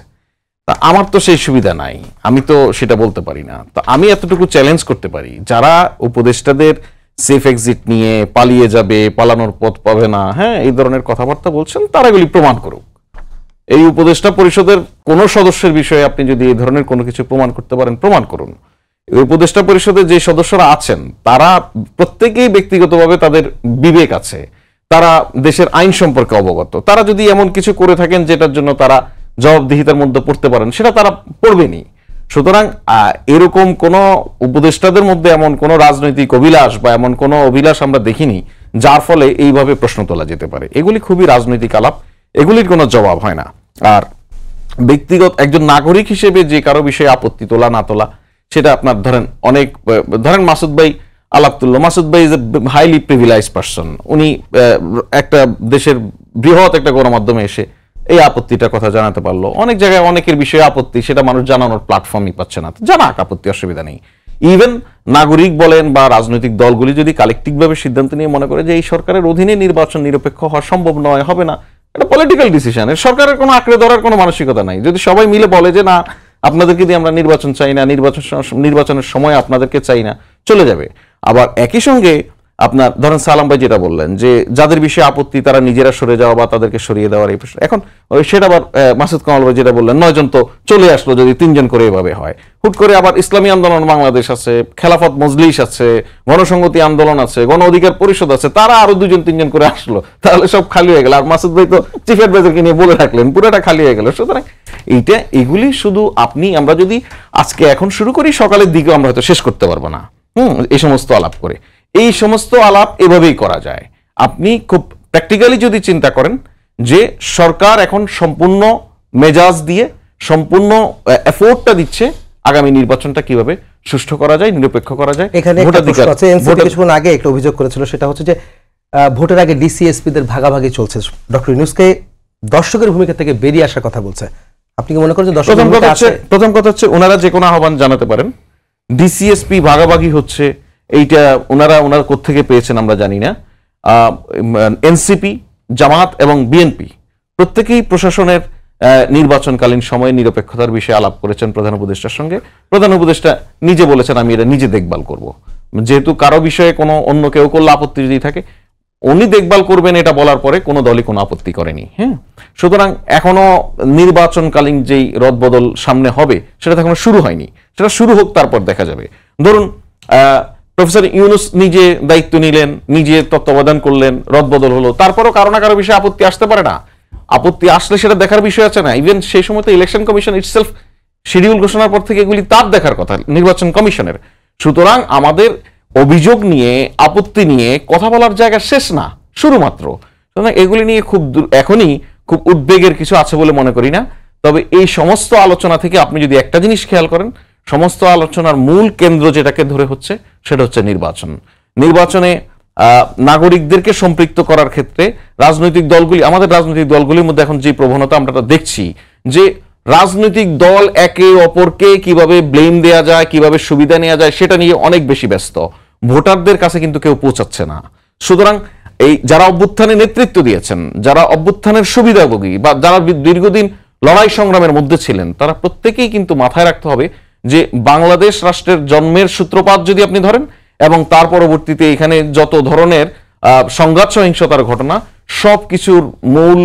তা আমার তো সেই সুবিধা নাই, আমি তো সেটা বলতে পারি না। তো আমি এতটুকু চ্যালেঞ্জ করতে পারি, যারা উপদেষ্টাদের সেফ এক্সিট নিয়ে পালিয়ে যাবে, পালানোর পথ পাবে না, হ্যাঁ এই ধরনের কথাবার্তা বলছেন, তারা এগুলি প্রমাণ করুক। এই উপদেষ্টা পরিষদের কোন সদস্যের বিষয়ে আপনি যদি এই ধরনের কোনো কিছু প্রমাণ করতে পারেন, প্রমাণ করুন। এই উপদেষ্টা পরিষদের যে সদস্যরা আছেন তারা প্রত্যেকেই ব্যক্তিগতভাবে তাদের বিবেক আছে, তারা দেশের আইন সম্পর্কে অবগত। তারা যদি এমন কিছু করে থাকেন যেটার জন্য তারা জবাবদিহিতার মধ্যে পড়তে পারেন, সেটা তারা পড়বেনি। সুতরাং এরকম কোন উপদেষ্টাদের মধ্যে এমন কোন রাজনৈতিক অভিলাষ বা এমন কোন অভিলাষ আমরা দেখিনি যার ফলে এইভাবে প্রশ্ন তোলা যেতে পারে। এগুলি খুবই রাজনৈতিক আলাপ, এগুলির কোনো জবাব হয় না। আর ব্যক্তিগত একজন নাগরিক হিসেবে যে কারো বিষয়ে আপত্তি তোলা না তোলা, সেটা আপনার ধরেন মাসুদ ভাই আলাপ তুললো। মাসুদ ভাই is a highly privileged person, উনি একটা দেশের বৃহৎ একটা গণমাধ্যমে এসে এই আপত্তিটার কথা জানাতে পারলো। অনেক জায়গায় অনেকের বিষয়ে আপত্তি, সেটা মানুষ জানানোর প্ল্যাটফর্মই পাচ্ছে না, জানাক, আপত্তি, অসুবিধা নেই। ইভেন নাগরিক বলেন বা রাজনৈতিক দলগুলি যদি কালেকটিভভাবে সিদ্ধান্ত নিয়ে মনে করে যে এই সরকারের অধীনে নির্বাচন নিরপেক্ষ হওয়া সম্ভব নয়, হবে না, এটা পলিটিক্যাল ডিসিশন, সরকারের কোনো আঁকড়ে ধরার কোনো মানসিকতা নাই। যদি সবাই মিলে বলে যে না আপনাদেরকে দিয়ে আমরা নির্বাচন চাই না, নির্বাচনের সময় আপনাদেরকে চাই না, চলে যাবে। আবার একই সঙ্গে আপনার ধরেন সালাম ভাই যেটা বললেন যে যাদের বিষয়ে আপত্তি তারা নিজেরা সরে যাওয়া বা তাদেরকে সরিয়ে দেওয়ার এই প্রশ্ন, এখন সেটা আবার মাসুদ কামাল ভাই যেটা বললেন 9 জন তো চলে আসলো, যদি 3 জন করে এভাবে হয়। হুট করে আবার ইসলামী আন্দোলন বাংলাদেশ আছে, খেলাফত মজলিস আছে, গণসংহতি আন্দোলন আছে, গণ অধিকার পরিষদ আছে, তারা আরো 2 জন 3 জন করে আসলো, তাহলে সব খালি হয়ে গেল। আর মাসুদ ভাই তো চিফ অ্যাডভাইজারকে নিয়ে বলে রাখলেন, পুরোটা খালি হয়ে গেল। সুতরাং এগুলি শুধু আমরা যদি আজকে এখন শুরু করি, সকালের দিকে আমরা হয়তো শেষ করতে পারবো না এই সমস্ত আলাপ করে। এই সমস্ত আলাপ এভাবেই করা যায়। আপনি খুব প্র্যাকটিক্যালি যদি চিন্তা করেন যে সরকার এখন সম্পূর্ণ মেজাজ দিয়ে সম্পূর্ণ এফোর্টটা দিচ্ছে আগামী নির্বাচনটা কিভাবে সুষ্ঠু করা যায়, নিরপেক্ষ করা যায়। এখানে কিছুক্ষণ আগে একটা অভিযোগ করেছিল, সেটা হচ্ছে যে ভোটের আগে ডিসিএসপিদের ভাগাভাগি চলছে। ডক্টর ইউনূসকে দর্শকের ভূমিকা থেকে বেরিয়ে আসার কথা বলছে। আপনি কি মনে করেন যে প্রথম কথা হচ্ছে ওনারা যে কোনো আহ্বান জানাতে পারেন। ডিসিএসপি ভাগাভাগি হচ্ছে এইটা ওনারা কোত্থেকে পেয়েছেন আমরা জানি না। এনসিপি, জামাত এবং বিএনপি প্রত্যেকেই প্রশাসনের নির্বাচনকালীন সময়ে নিরপেক্ষতার বিষয়ে আলাপ করেছেন প্রধান উপদেষ্টার সঙ্গে। প্রধান উপদেষ্টা নিজে বলেছেন আমি এটা নিজে দেখভাল করব। যেহেতু কারো বিষয়ে কোনো অন্য কেউ করলে আপত্তি যদি থাকে, উনি দেখভাল করবেন এটা বলার পরে কোনো দলই কোনো আপত্তি করেনি। হ্যাঁ, সুতরাং এখনো নির্বাচনকালীন যেই রদবদল সামনে হবে সেটা এখনো শুরু হয়নি, সেটা শুরু হোক, তারপর দেখা যাবে। ধরুন প্রফেসর ইউনূস নিজে দায়িত্ব নিলেন, নিজে তত্ত্বাবধান করলেন, রদবদল হলো, তারপরও কারো না কারো বিষয়ে আপত্তি আসতে পারে না? আপত্তি আসলে সেটা দেখার বিষয় আছে না? ইভেন সেই সময় তো ইলেকশন কমিশন ইটসেলফ শিডিউল ঘোষণার পর থেকে এগুলি তার দেখার কথা, নির্বাচন কমিশনের। সুতরাং আমাদের অভিযোগ নিয়ে, আপত্তি নিয়ে কথা বলার জায়গা শেষ না, শুরুমাত্র। সুতরাং এগুলি নিয়ে এখনই খুব উদ্বেগের কিছু আছে বলে মনে করি না। তবে এই সমস্ত আলোচনা থেকে আপনি যদি একটা জিনিস খেয়াল করেন, সমস্ত আলোচনার মূল কেন্দ্র যেটাকে ধরে হচ্ছে সেটা হচ্ছে নির্বাচন। নির্বাচনে নাগরিকদেরকে সম্পৃক্ত করার ক্ষেত্রে রাজনৈতিক দলগুলি, আমাদের রাজনৈতিক দলগুলির মধ্যে এখন যে প্রবণতা আমরা দেখছি, যে রাজনৈতিক দল একে অপরকে কিভাবে ব্লেম দেয়া যায়, কিভাবে সুবিধা নেওয়া যায় সেটা নিয়ে অনেক বেশি ব্যস্ত। ভোটারদের কাছে কিন্তু কেউ পৌঁছাচ্ছে না। সুতরাং এই যারা অভ্যুত্থানে নেতৃত্ব দিয়েছেন, যারা অভ্যুত্থানের সুবিধাভোগী বা যারা দীর্ঘদিন লড়াই সংগ্রামের মধ্যে ছিলেন, তারা প্রত্যেকেই কিন্তু মাথায় রাখতে হবে যে বাংলাদেশ রাষ্ট্রের জন্মের সূত্রপাত যদি আপনি ধরেন এবং তার পরবর্তীতে এখানে যত ধরনের সংঘাত সহিংসতার ঘটনা, সবকিছুর মূল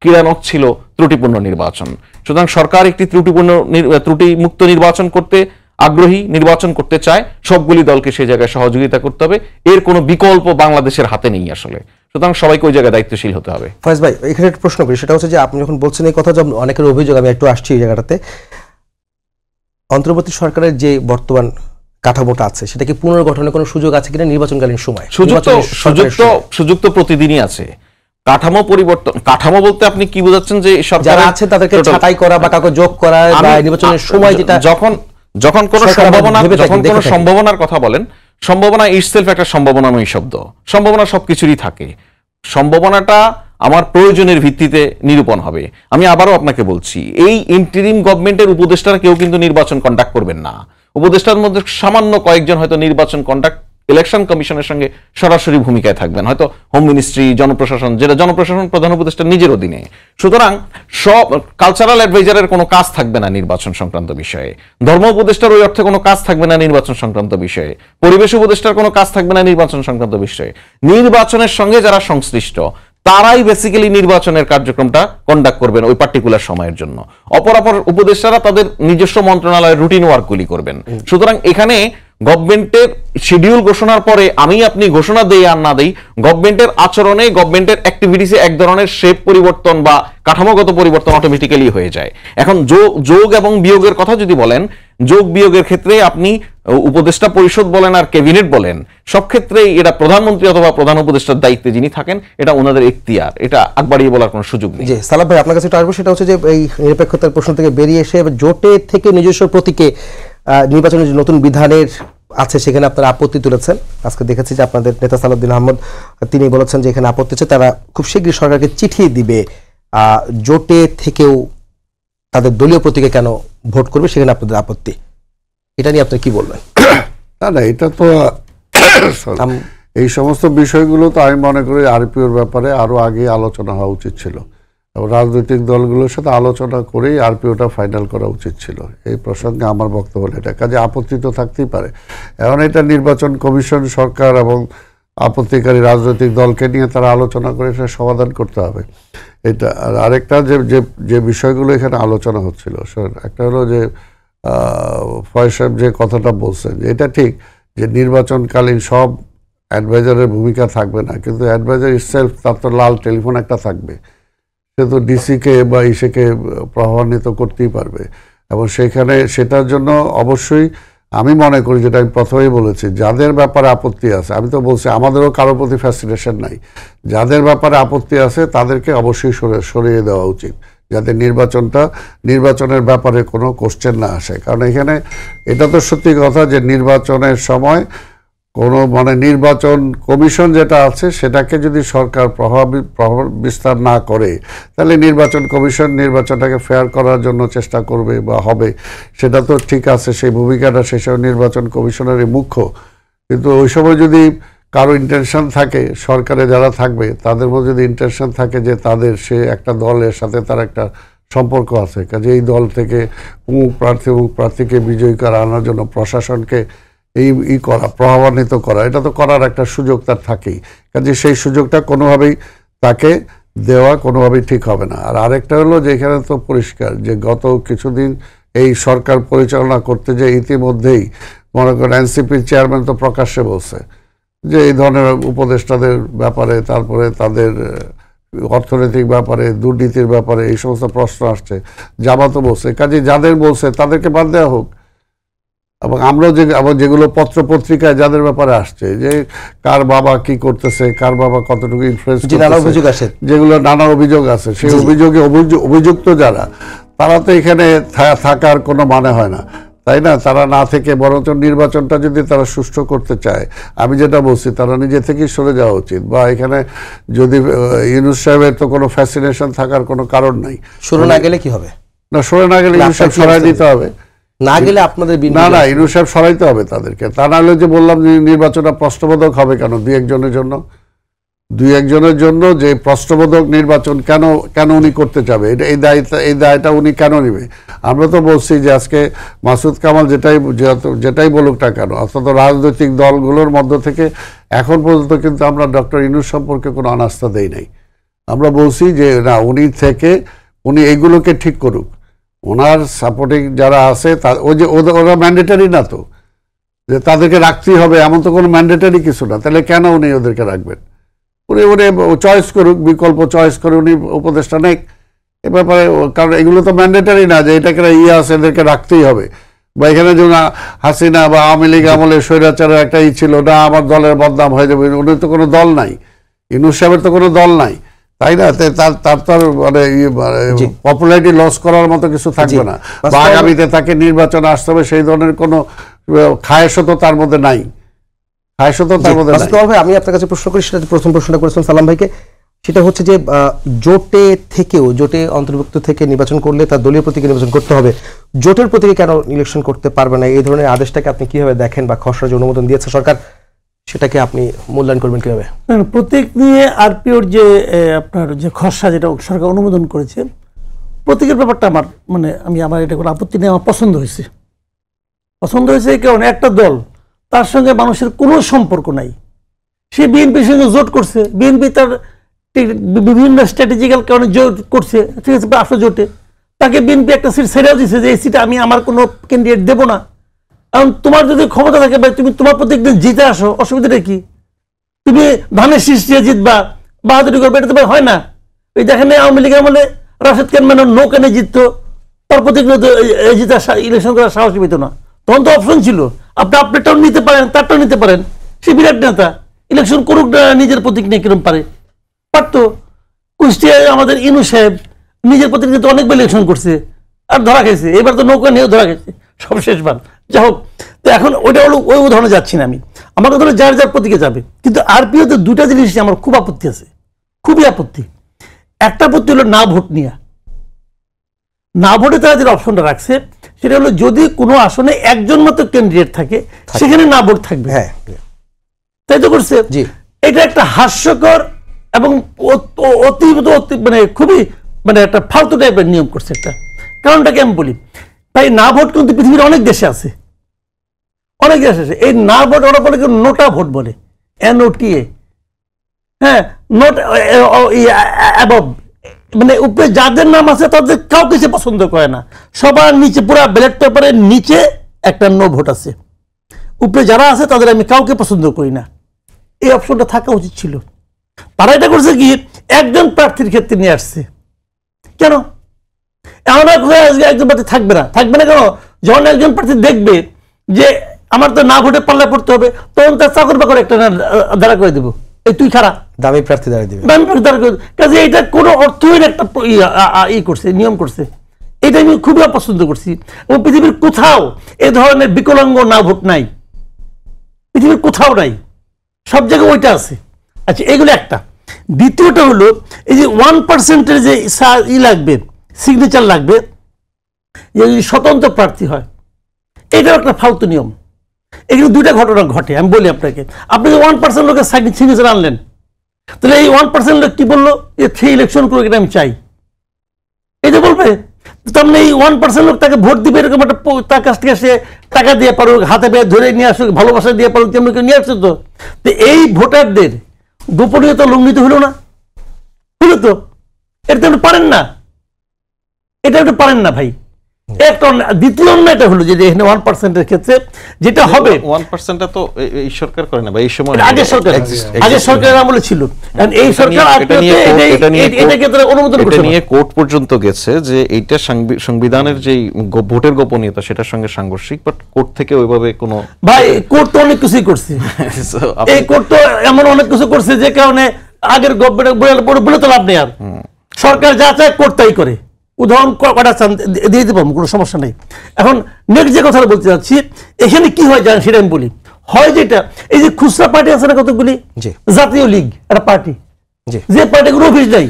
কিরানক ছিল ত্রুটিপূর্ণ নির্বাচন। সুতরাং সরকার একটি ত্রুটিমুক্ত নির্বাচন করতে আগ্রহী, নির্বাচন করতে চায়, সবগুলি দলকে সেই জায়গায় সহযোগিতা করতে হবে। এর কোনো বিকল্প বাংলাদেশের হাতে নেই আসলে। সুতরাং সবাইকে ওই জায়গায় দায়িত্বশীল হতে হবে। ফয়েজ ভাই, এখানে একটা প্রশ্ন করি, সেটা হচ্ছে যে আপনি যখন বলছেন এই কথা, যে অনেকের অভিযোগ, আমি একটু আসছি এই জায়গাটাতে, অন্তর্বর্তী সরকারের যে বর্তমান কাঠামোটা আছে সেটা কি পুনর্গঠনের কোনো সুযোগ আছে কিনা নির্বাচনকালীন সময়? সুযোগ তো প্রতিদিনই আছে। কাঠামো পরিবর্তন, কাঠামো বলতে আপনি কি বোঝাচ্ছেন? যে যারা আছে তাদেরকে ছাঁটাই করা বা কাউকে যোগ করা, বা নির্বাচনের সময় যেটা যখন কোনো সম্ভাবনার কথা বলেন, সম্ভাবনা ইটসেলফ একটা সম্ভাবনাময়ী শব্দ। সম্ভাবনা সবকিছুরই থাকে। সম্ভাবনাটা আমার প্রয়োজনের ভিত্তিতে নিরূপণ হবে। আমি আবারও আপনাকে বলছি, এই ইন্টারিম গভর্নমেন্টের উপদেষ্টারা কেউ কিন্তু নির্বাচন কন্ডাক্ট করবেন না। উপদেষ্টার মধ্যে সামান্য কয়েকজন হয়তো নির্বাচন কন্ডাক্ট ইলেকশন কমিশনের সঙ্গে সরাসরি ভূমিকায় থাকবেন, হয়তো হোম মিনিস্ট্রি, জনপ্রশাসন, যেটা জনপ্রশাসন প্রধান উপদেষ্টার নিজের অধীনে। সুতরাং সব কালচারাল অ্যাডভাইজারের কোনো কাজ থাকবে না নির্বাচন সংক্রান্ত বিষয়ে, ধর্ম উপদেষ্টার ওই অর্থে কোনো কাজ থাকবে না নির্বাচন সংক্রান্ত বিষয়ে, পরিবেশ উপদেষ্টার কোনো কাজ থাকবে না নির্বাচন সংক্রান্ত বিষয়ে। নির্বাচনের সঙ্গে যারা সংশ্লিষ্ট তারাই বেসিক্যালি নির্বাচনের কার্যক্রমটা কন্ডাক্ট করবেন ওই পার্টিকুলার সময়ের জন্য। অপর উপদেষ্টারা তাদের নিজস্ব মন্ত্রণালয়ের রুটিন ওয়ার্কগুলি করবেন। সুতরাং এখানে গভর্নমেন্টের শিডিউল ঘোষণার পরে আমি আপনি ঘোষণা দেই আর না দেই, গভর্নমেন্টের আচরণে, গভর্নমেন্টের অ্যাক্টিভিটিসে এক ধরনের শেপ পরিবর্তন বা কাঠামোগত পরিবর্তন অটোমেটিক্যালি হয়ে যায়। এখন যোগ এবং বিয়োগের কথা যদি বলেন, যোগ বিয়োগের ক্ষেত্রে আপনি উপদেষ্টা পরিষদ বলেন আর ক্যাবিনেট বলেন, সব ক্ষেত্রেই এটা প্রধানমন্ত্রী অথবা প্রধান উপদেষ্টার দায়িত্বে যিনি থাকেন, এটা ওনাদের এখতিয়ার, এটা আগবাড়িয়ে বলার কোনো সুযোগ নেই। জি সালাম ভাই, আপনার কাছে একটু আসবো, সেটা হচ্ছে যে এই নিরপেক্ষতার প্রশ্ন থেকে বেরিয়ে এসে জোটে থেকে নিজস্ব প্রতীকে নির্বাচনের যে নতুন বিধানের আছে সেখানে আপনারা আপত্তি তুলেছেন। আজকে দেখেছি যে আপনাদের নেতা সালাউদ্দিন আহমদ তিনি বলেছেন যে এখানে আপত্তি আছে, তারা খুব শীঘ্রই সরকারকে চিঠি দিবে জোটে থেকেও তাদের দলীয় প্রতীকে কেন ভোট করবে, সেখানে আপনাদের আপত্তি। এটা নিয়ে আপনি কি বলবেন? না, এটা তো এই সমস্ত বিষয়গুলো তো আমি মনে করি আরপিওর ব্যাপারে আরো আগে আলোচনা হওয়া উচিত ছিল এবং রাজনৈতিক দলগুলোর সাথে আলোচনা করেই আরপিওটা ফাইনাল করা উচিত ছিল। এই প্রসঙ্গে আমার বক্তব্য এটা, কাজে আপত্তি তো থাকতেই পারে। এখন এটা নির্বাচন কমিশন, সরকার এবং আপত্তিকারী রাজনৈতিক দলকে নিয়ে তারা আলোচনা করে এটা সমাধান করতে হবে। এটা আর আরেকটা যে বিষয়গুলো এখানে আলোচনা হচ্ছিল, একটা হলো যে ফয়েজ সাহেব যে কথাটা বলছেন, এটা ঠিক যে নির্বাচনকালীন সব অ্যাডভাইজারের ভূমিকা থাকবে না, কিন্তু অ্যাডভাইজার ইটসেলফ তার তো লাল টেলিফোন একটা থাকবে, সে তো ডিসিকে বা ইসেকে প্রভাবান্বিত করতেই পারবে। এবং সেখানে সেটার জন্য অবশ্যই আমি মনে করি, যেটা আমি প্রথমেই বলেছি, যাদের ব্যাপারে আপত্তি আছে, আমি তো বলছি আমাদেরও কারোর প্রতি ফ্যাসিনেশন নাই, যাদের ব্যাপারে আপত্তি আছে তাদেরকে অবশ্যই সরিয়ে দেওয়া উচিত, যাতে নির্বাচনের ব্যাপারে কোনো কোশ্চেন না আসে। কারণ এখানে এটা তো সত্যি কথা যে নির্বাচনের সময় কোনো নির্বাচন কমিশন যেটা আছে সেটাকে যদি সরকার প্রভাব বিস্তার না করে, তাহলে নির্বাচন কমিশন নির্বাচনটাকে ফেয়ার করার জন্য চেষ্টা করবে বা হবে, সেটা তো ঠিক আছে, সেই ভূমিকাটা সেসব নির্বাচন কমিশনেরই মুখ্য। কিন্তু ওই সময় যদি কারো ইন্টেনশন থাকে, সরকারে যারা থাকবে তাদের মধ্যে যদি ইন্টেনশন থাকে যে তাদের সে একটা দলের সাথে তার একটা সম্পর্ক আছে, কাজে এই দল থেকে অমুক প্রার্থীকে বিজয়ী করে আনার জন্য প্রশাসনকে করা, প্রভাবান্বিত করা, এটা তো করার একটা সুযোগ তার থাকেই। কাজে সেই সুযোগটা কোনোভাবেই তাকে দেওয়া কোনোভাবেই ঠিক হবে না। আর আরেকটা হলো যে এখানে তো পরিষ্কার যে গত কিছুদিন এই সরকার পরিচালনা করতে যে ইতিমধ্যেই মনে করেন এনসিপির চেয়ারম্যান তো প্রকাশ্যে বলছে যে এই ধরনের উপদেষ্টাদের ব্যাপারে, তারপরে তাদের অর্থনৈতিক ব্যাপারে, দুর্নীতির ব্যাপারে এই সমস্ত প্রশ্ন আসছে, জামাতও বলছে। কাজে যাদের বলছে তাদেরকে বাদ দেওয়া হোক। এবং আমরাও যেগুলো পত্র পত্রিকায় যাদের ব্যাপারে আসছে যে কার বাবা কি করতেছে, কার বাবা কতটুকু ইনফ্লুয়েন্স করতেছে, যেগুলো নানা অভিযোগ আছে, সেই অভিযোগে অভিযুক্ত যারা, তারা তো এখানে থাকার কোনো মানে হয় না, তাই না? তারা না থেকে বরঞ্চ নির্বাচনটা যদি তারা সুষ্ঠু করতে চায়, আমি যেটা বলছি, তারা নিজে থেকেই সরে যাওয়া উচিত। বা এখানে যদি ইউনূস সাহেবের তো কোনো ফ্যাসিনেশন থাকার কোনো কারণ নাই। সরে না গেলে কি হবে? না, সরে না গেলে ইউনূস সাহেব সরাই দিতে হবে। না গেলে আপনাদের না ইউনূস সাহেব সরাইতে হবে তাদেরকে। তা না হলে যে বললাম নির্বাচনটা প্রশ্নবোধক হবে কেন? দুই একজনের জন্য যে প্রশ্নবোধক নির্বাচন কেন উনি করতে চাবে, এই দায়টা উনি কেন নেবে? আমরা তো বলছি যে আজকে মাসুদ কামাল যেটাই বলুক না কেন, অর্থাৎ রাজনৈতিক দলগুলোর মধ্য থেকে এখন পর্যন্ত কিন্তু আমরা ডক্টর ইউনূস সম্পর্কে কোনো অনাস্থা দেই নাই। আমরা বলছি যে না, উনি এইগুলোকে ঠিক করুক। ওনার সাপোর্টিং যারা আছে ওরা ম্যান্ডেটারি না, তো যে তাদেরকে রাখতেই হবে এমন তো কোনো ম্যান্ডেটারি কিছু না। তাহলে কেন উনি ওদেরকে রাখবেন? উনি চয়েস করুক, বিকল্প চয়েস করে উনি উপদেষ্টা নেক এ ব্যাপারে। কারণ এগুলো তো ম্যান্ডেটারি না যে এটাকে আছে এদেরকে রাখতেই হবে। বা এখানে যেমন হাসিনা বা আওয়ামী লীগ আমলে স্বৈরাচারের একটা ছিল না, আমার দলের বদনাম হয়ে যাবে। উনি তো কোনো দল নাই, ইউনূস সাহেবের তো কোনো দল নাই, তাই না? তার তো মানে পপুলারিটি লস করার মতো কিছু থাকবে না, বা আগামীতে তাকে নির্বাচনে আসতে হবে সেই ধরনের কোনো খায়েশও তো তার মধ্যে নাই। আমি আপনার কাছে প্রশ্ন করি, সেটা প্রথম প্রশ্নটা করেছিলাম সালাম ভাইকে, সেটা হচ্ছে যে জোটে অন্তর্ভুক্ত থেকে নির্বাচন করলে তার দলীয় প্রতীকে নির্বাচন করতে হবে, জোটের প্রতীকে কেন ইলেকশন করতে পারবে না? এই ধরনের আদেশটাকে আপনি কিভাবে দেখেন, বা খসড়া যে অনুমোদন দিয়েছে সরকার, সেটাকে আপনি মূল্যায়ন করবেন কিভাবে? প্রতীক নিয়ে আরপিওর যে আপনার যে খসড়া যেটা সরকার অনুমোদন করেছে, প্রতীকের ব্যাপারটা আমার এটা কোনো আপত্তি নেই, আমার পছন্দ হয়েছে কারণ একটা দল, তার সঙ্গে মানুষের কোনো সম্পর্ক নাই, সে বিএনপির সঙ্গে জোট করছে, বিএনপি তার বিভিন্ন স্ট্র্যাটেজিক্যাল কারণে জোট করছে, ঠিক আছে, আসলে জোটে তাকে বিএনপি একটা সিট ছেড়েও দিচ্ছে যে এই সিটে আমি আমার কোনো ক্যান্ডিডেট দেবো না। কারণ তোমার যদি ক্ষমতা থাকে ভাই, তুমি তোমার প্রতি একদিন জিতে আসো, অসুবিধাটা কি? তুমি ধানের শীষ দিয়ে জিতবা, বাহাদুরি করবে, এটা তো হয় না। ওই দেখেন আওয়ামী লীগের আমলে রাশেদ খান মেনন নৌকানে জিততো, তার প্রতি জিতা ইলেকশন করার সাহসী পেত না। তখন তো অপশন ছিল, আপনি আপনারটাও নিতে পারেন, তারটাও নিতে পারেন। সে বিরাট নেতা, ইলেকশন করুক না নিজের প্রতীক নিয়ে, কিরম পারতো। কুষ্টিয়ায় আমাদের ইউনূস সাহেব নিজের প্রতীক নিয়ে অনেকবার ইলেকশন করছে, আর ধরা খেয়েছে। এবার তো নৌকা নিয়েও ধরা খেয়েছে সবশেষবার। যাই হোক, তো এখন ওইটা হলো, ওই উদাহরণে যাচ্ছি না আমি। আমার কথা হলো যার প্রতীকে যাবে। কিন্তু আরপিওতে দুটা জিনিস আমার খুব আপত্তি আছে, খুবই আপত্তি। একটা আপত্তি হলো না ভোট নিয়ে। না ভোটে তারা যে অপশনটা রাখছে, সেটা হলো যদি কোনো আসনে একজন মাত্র ক্যান্ডিডেট থাকে, সেখানে না ভোট থাকবে। হ্যাঁ, তাই তো করছে। এটা একটা হাস্যকর এবং খুবই একটা ফালতু টাইপের নিয়ম করছে একটা। কারণটাকে আমি বলি, তাই না ভোট কিন্তু পৃথিবীর অনেক দেশে আছে, এই না ভোট ওরা বলে নোটা ভোট বলে, NOTA। হ্যাঁ, নোট অ্যাবভ, উপরে যাদের নাম আছে তাদের কাউকে সে পছন্দ করে না। সবার নিচে পুরো ব্যালট পেপারের নিচে একটা নো ভোট আছে, উপরে যারা আছে তাদের আমি কাউকে পছন্দ করি না। এই অপশনটা থাকা উচিত ছিল। তারা এটা করছে কি, একজন প্রার্থীর ক্ষেত্রে নিয়ে আসছে। কেন এমন একজন প্রার্থী থাকবে না কেন? যখন একজন প্রার্থী দেখবে যে আমার তো না ভোটে পাল্লা পড়তে হবে, তখন তার চাকর বাকর একটা দাঁড়া করে দেবো, এই তুই খারাপ, দামি প্রার্থী দাঁড়িয়ে দিবে, কাজে এটা কোনো অর্থহীন একটা করছে, নিয়ম করছে। এটা আমি খুবই অপছন্দ করছি। এবং পৃথিবীর কোথাও এ ধরনের বিকলাঙ্গ না ভোট নাই, পৃথিবীর কোথাও নাই, সব জায়গায় ওইটা আছে। আচ্ছা, এগুলো একটা। দ্বিতীয়টা হলো এই যে 1% যে লাগবে, সিগনেচার লাগবে, যদি স্বতন্ত্র প্রার্থী হয়, এটাও একটা ফালতু নিয়ম। এগুলো দুইটা ঘটনা ঘটে, আমি বলি আপনাকে। আপনি যে 1% লোকের সিগনেচার আনলেন, তাহলে এই 1% লোক কি বললো, যে সেই ইলেকশন করুক, এটা আমি চাই, এই যে বলবে। তার মানে এই 1% লোক তাকে ভোট দিবে, এরকম একটা তার কাছ থেকে সে টাকা দিয়ে পারুক, হাতে পেয়ে ধরে নিয়ে আসুক, ভালোবাসা দিয়ে পারুক, তেমনি কেউ নিয়ে আসছে। তো এই ভোটারদের গোপনীয়তা লঙ্ঘিত হলো না? হলো তো। এটা তো আপনি পারেন না, এটা আপনি পারেন না ভাই। একটা দ্বিতীয় অন্যায়টা হলো যে এখানে 1% ক্ষেত্রে যেটা হবে 1%টা তো এই সরকার করে না বা এই সময় আগে সরকারের আমলে ছিল, এই সরকার এটা ক্ষেত্রে অনুমোদন করছে। এটা নিয়ে কোর্ট পর্যন্ত গেছে যে এইটা সংবিধানের যে ভোটের গোপনীয়তা সেটার সঙ্গে সাংঘর্ষিক, বাট কোর্ট থেকে ওইভাবে কোনো ভাই কোর্ট তো অনেক কিছুই করছে। এই কোর্ট তো এমন অনেক কিছু করছে যে কারণে আগের গভর্নমেন্ট বলে তো লাভ নেই। আর সরকার যা চায় কোর্ট তাই করে। উদাহরণ কটা চান দিয়ে দিতে পারবো, কোনো সমস্যা নেই। এখন নেক্সট যে কথাটা বলতে যাচ্ছি, এখানে কি হয় জানেন সেটা আমি বলি। হয় যেটা এই যে খুচরা পার্টি আছে না কতগুলি, জাতীয় লীগ একটা পার্টি, যে পার্টিগুলো অফিস নাই,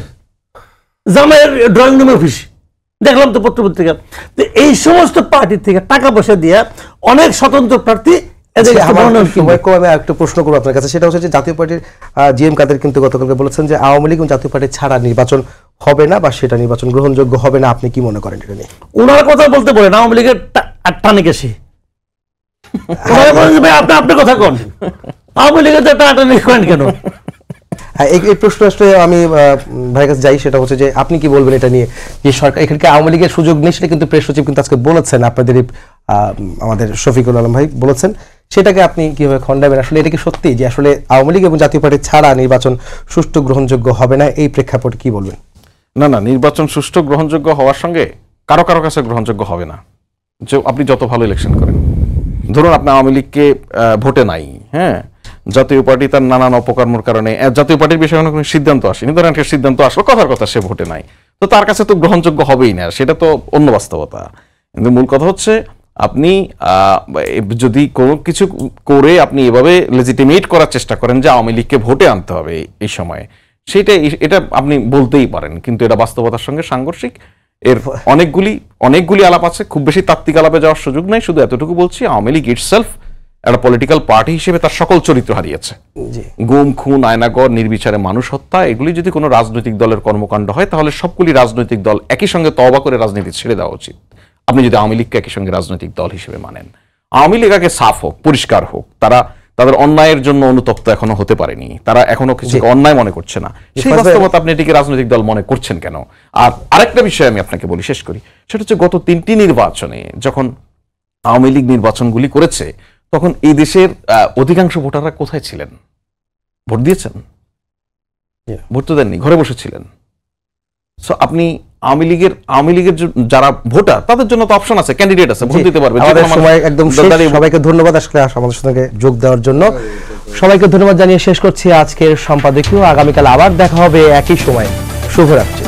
জামাইয়ের ড্রয়িং রুমে অফিস, দেখলাম তো পত্রপত্রিকা। তো এই সমস্ত পার্টির থেকে টাকা পয়সা দিয়ে অনেক স্বতন্ত্র প্রার্থী। একটা প্রশ্ন করবো আপনার কাছে, সেটা হচ্ছে যে জাতীয় পার্টির জিএম কাদের কিন্তু গতকালকে বলেছেন যে আওয়ামী লীগ এবং জাতীয় পার্টি ছাড়া নির্বাচন হবে না বা সেটা নির্বাচন গ্রহণযোগ্য হবে না। আপনি কি মনে করেন এটা নিয়ে? ওনারা কথা বলতে বলেন, আওয়ামী লীগের টানে গেছে আপনার কথা কোন, আওয়ামী লীগের টানাটানি করেন কেন? এই প্রশ্ন আসলে আমি ভাইয়ের কাছে যাই, সেটা হচ্ছে যে আপনি কি বলবেন এটা নিয়ে, যে সরকার এখানকে আওয়ামী লীগের সুযোগ নেই, সেটা কিন্তু প্রেস সচিব কিন্তু আজকে বলেছেন, আপনাদের আমাদের শফিকুল আলম ভাই বলেছেন, সেটাকে আপনি কিভাবে খণ্ডাবেন? আসলে এটা কি সত্যি যে আসলে আওয়ামী লীগ এবং জাতীয় পার্টি ছাড়া নির্বাচন সুষ্ঠু গ্রহণযোগ্য হবে না? এই প্রেক্ষাপটে কি বলবেন? না, নির্বাচন সুষ্ঠু গ্রহণযোগ্য হওয়ার সঙ্গে কারো কাছে গ্রহণযোগ্য হবে না। যে আপনি যত ভালো ইলেকশন করেন, ধরুন আপনি আওয়ামী লীগকে ভোটে নাই, হ্যাঁ, জাতীয় পার্টি তার নানান অপকর্মের কারণে জাতীয় পার্টির বিষয়ে কোনো সিদ্ধান্ত আসেনি, ধরেন একটা সিদ্ধান্ত আসলো, কথার কথা সে ভোটে নাই, তো তার কাছে তো গ্রহণযোগ্য হবেই না, সেটা তো অন্য বাস্তবতা। কিন্তু মূল কথা হচ্ছে আপনি যদি কোনো কিছু করে আপনি এভাবে লেজিটিমেট করার চেষ্টা করেন যে আওয়ামী লীগকে ভোটে আনতে হবে এই সময়ে, এটা আপনি বলতেই পারেন, কিন্তু এটা বাস্তবতার সঙ্গে সাংঘর্ষিক। এর অনেকগুলি আলাপ আছে, খুব বেশি তাত্ত্বিক আলাপে যাওয়ার সুযোগ নাই। শুধু এতটুকু বলছি, আওয়ামী লীগ ইটসেলফ একটা পলিটিক্যাল পার্টি হিসেবে তার সকল চরিত্র হারিয়েছে। গুম, খুন, আয়নাগর, নির্বিচারে মানুষ হত্যা, এগুলি যদি কোনো রাজনৈতিক দলের কর্মকাণ্ড হয় তাহলে সবগুলি রাজনৈতিক দল একই সঙ্গে তওবা করে রাজনীতি ছেড়ে দেওয়া উচিত। আপনি যদি আওয়ামী লীগকে একই সঙ্গে রাজনৈতিক দল হিসেবে মানেন, আওয়ামী লীগ আগে সাফ হোক, পরিষ্কার হোক, তাদের অন্যায়ের জন্য অনুতপ্ত এখনো হতে পারেনি, তারা এখনো কিছু অন্যায় মনে করছে না, সেই বাস্তবতা আপনি এটিকে রাজনৈতিক দল মনে করছেন কেন? আর আরেকটা বিষয় আমি আপনাকে বলি, শেষ করি, সেটা হচ্ছে গত 3টি নির্বাচনে যখন আওয়ামী লীগ নির্বাচনগুলি করেছে তখন এই দেশের অধিকাংশ ভোটাররা কোথায় ছিলেন? ভোট দিয়েছেন? ভোট তো দেননি, ঘরে বসেছিলেন। সো আপনি আওয়ামী লীগের যারা ভোটার তাদের জন্য তো অপশন আছে, ক্যান্ডিডেট আছে, ভোট দিতে পারবে। সবাইকে ধন্যবাদ আসলে আমাদের সঙ্গে যোগ দেওয়ার জন্য। সবাইকে ধন্যবাদ জানিয়ে শেষ করছি আজকের সম্পাদকীয়। আগামীকাল আবার দেখা হবে একই সময়। শুভরাত্রি।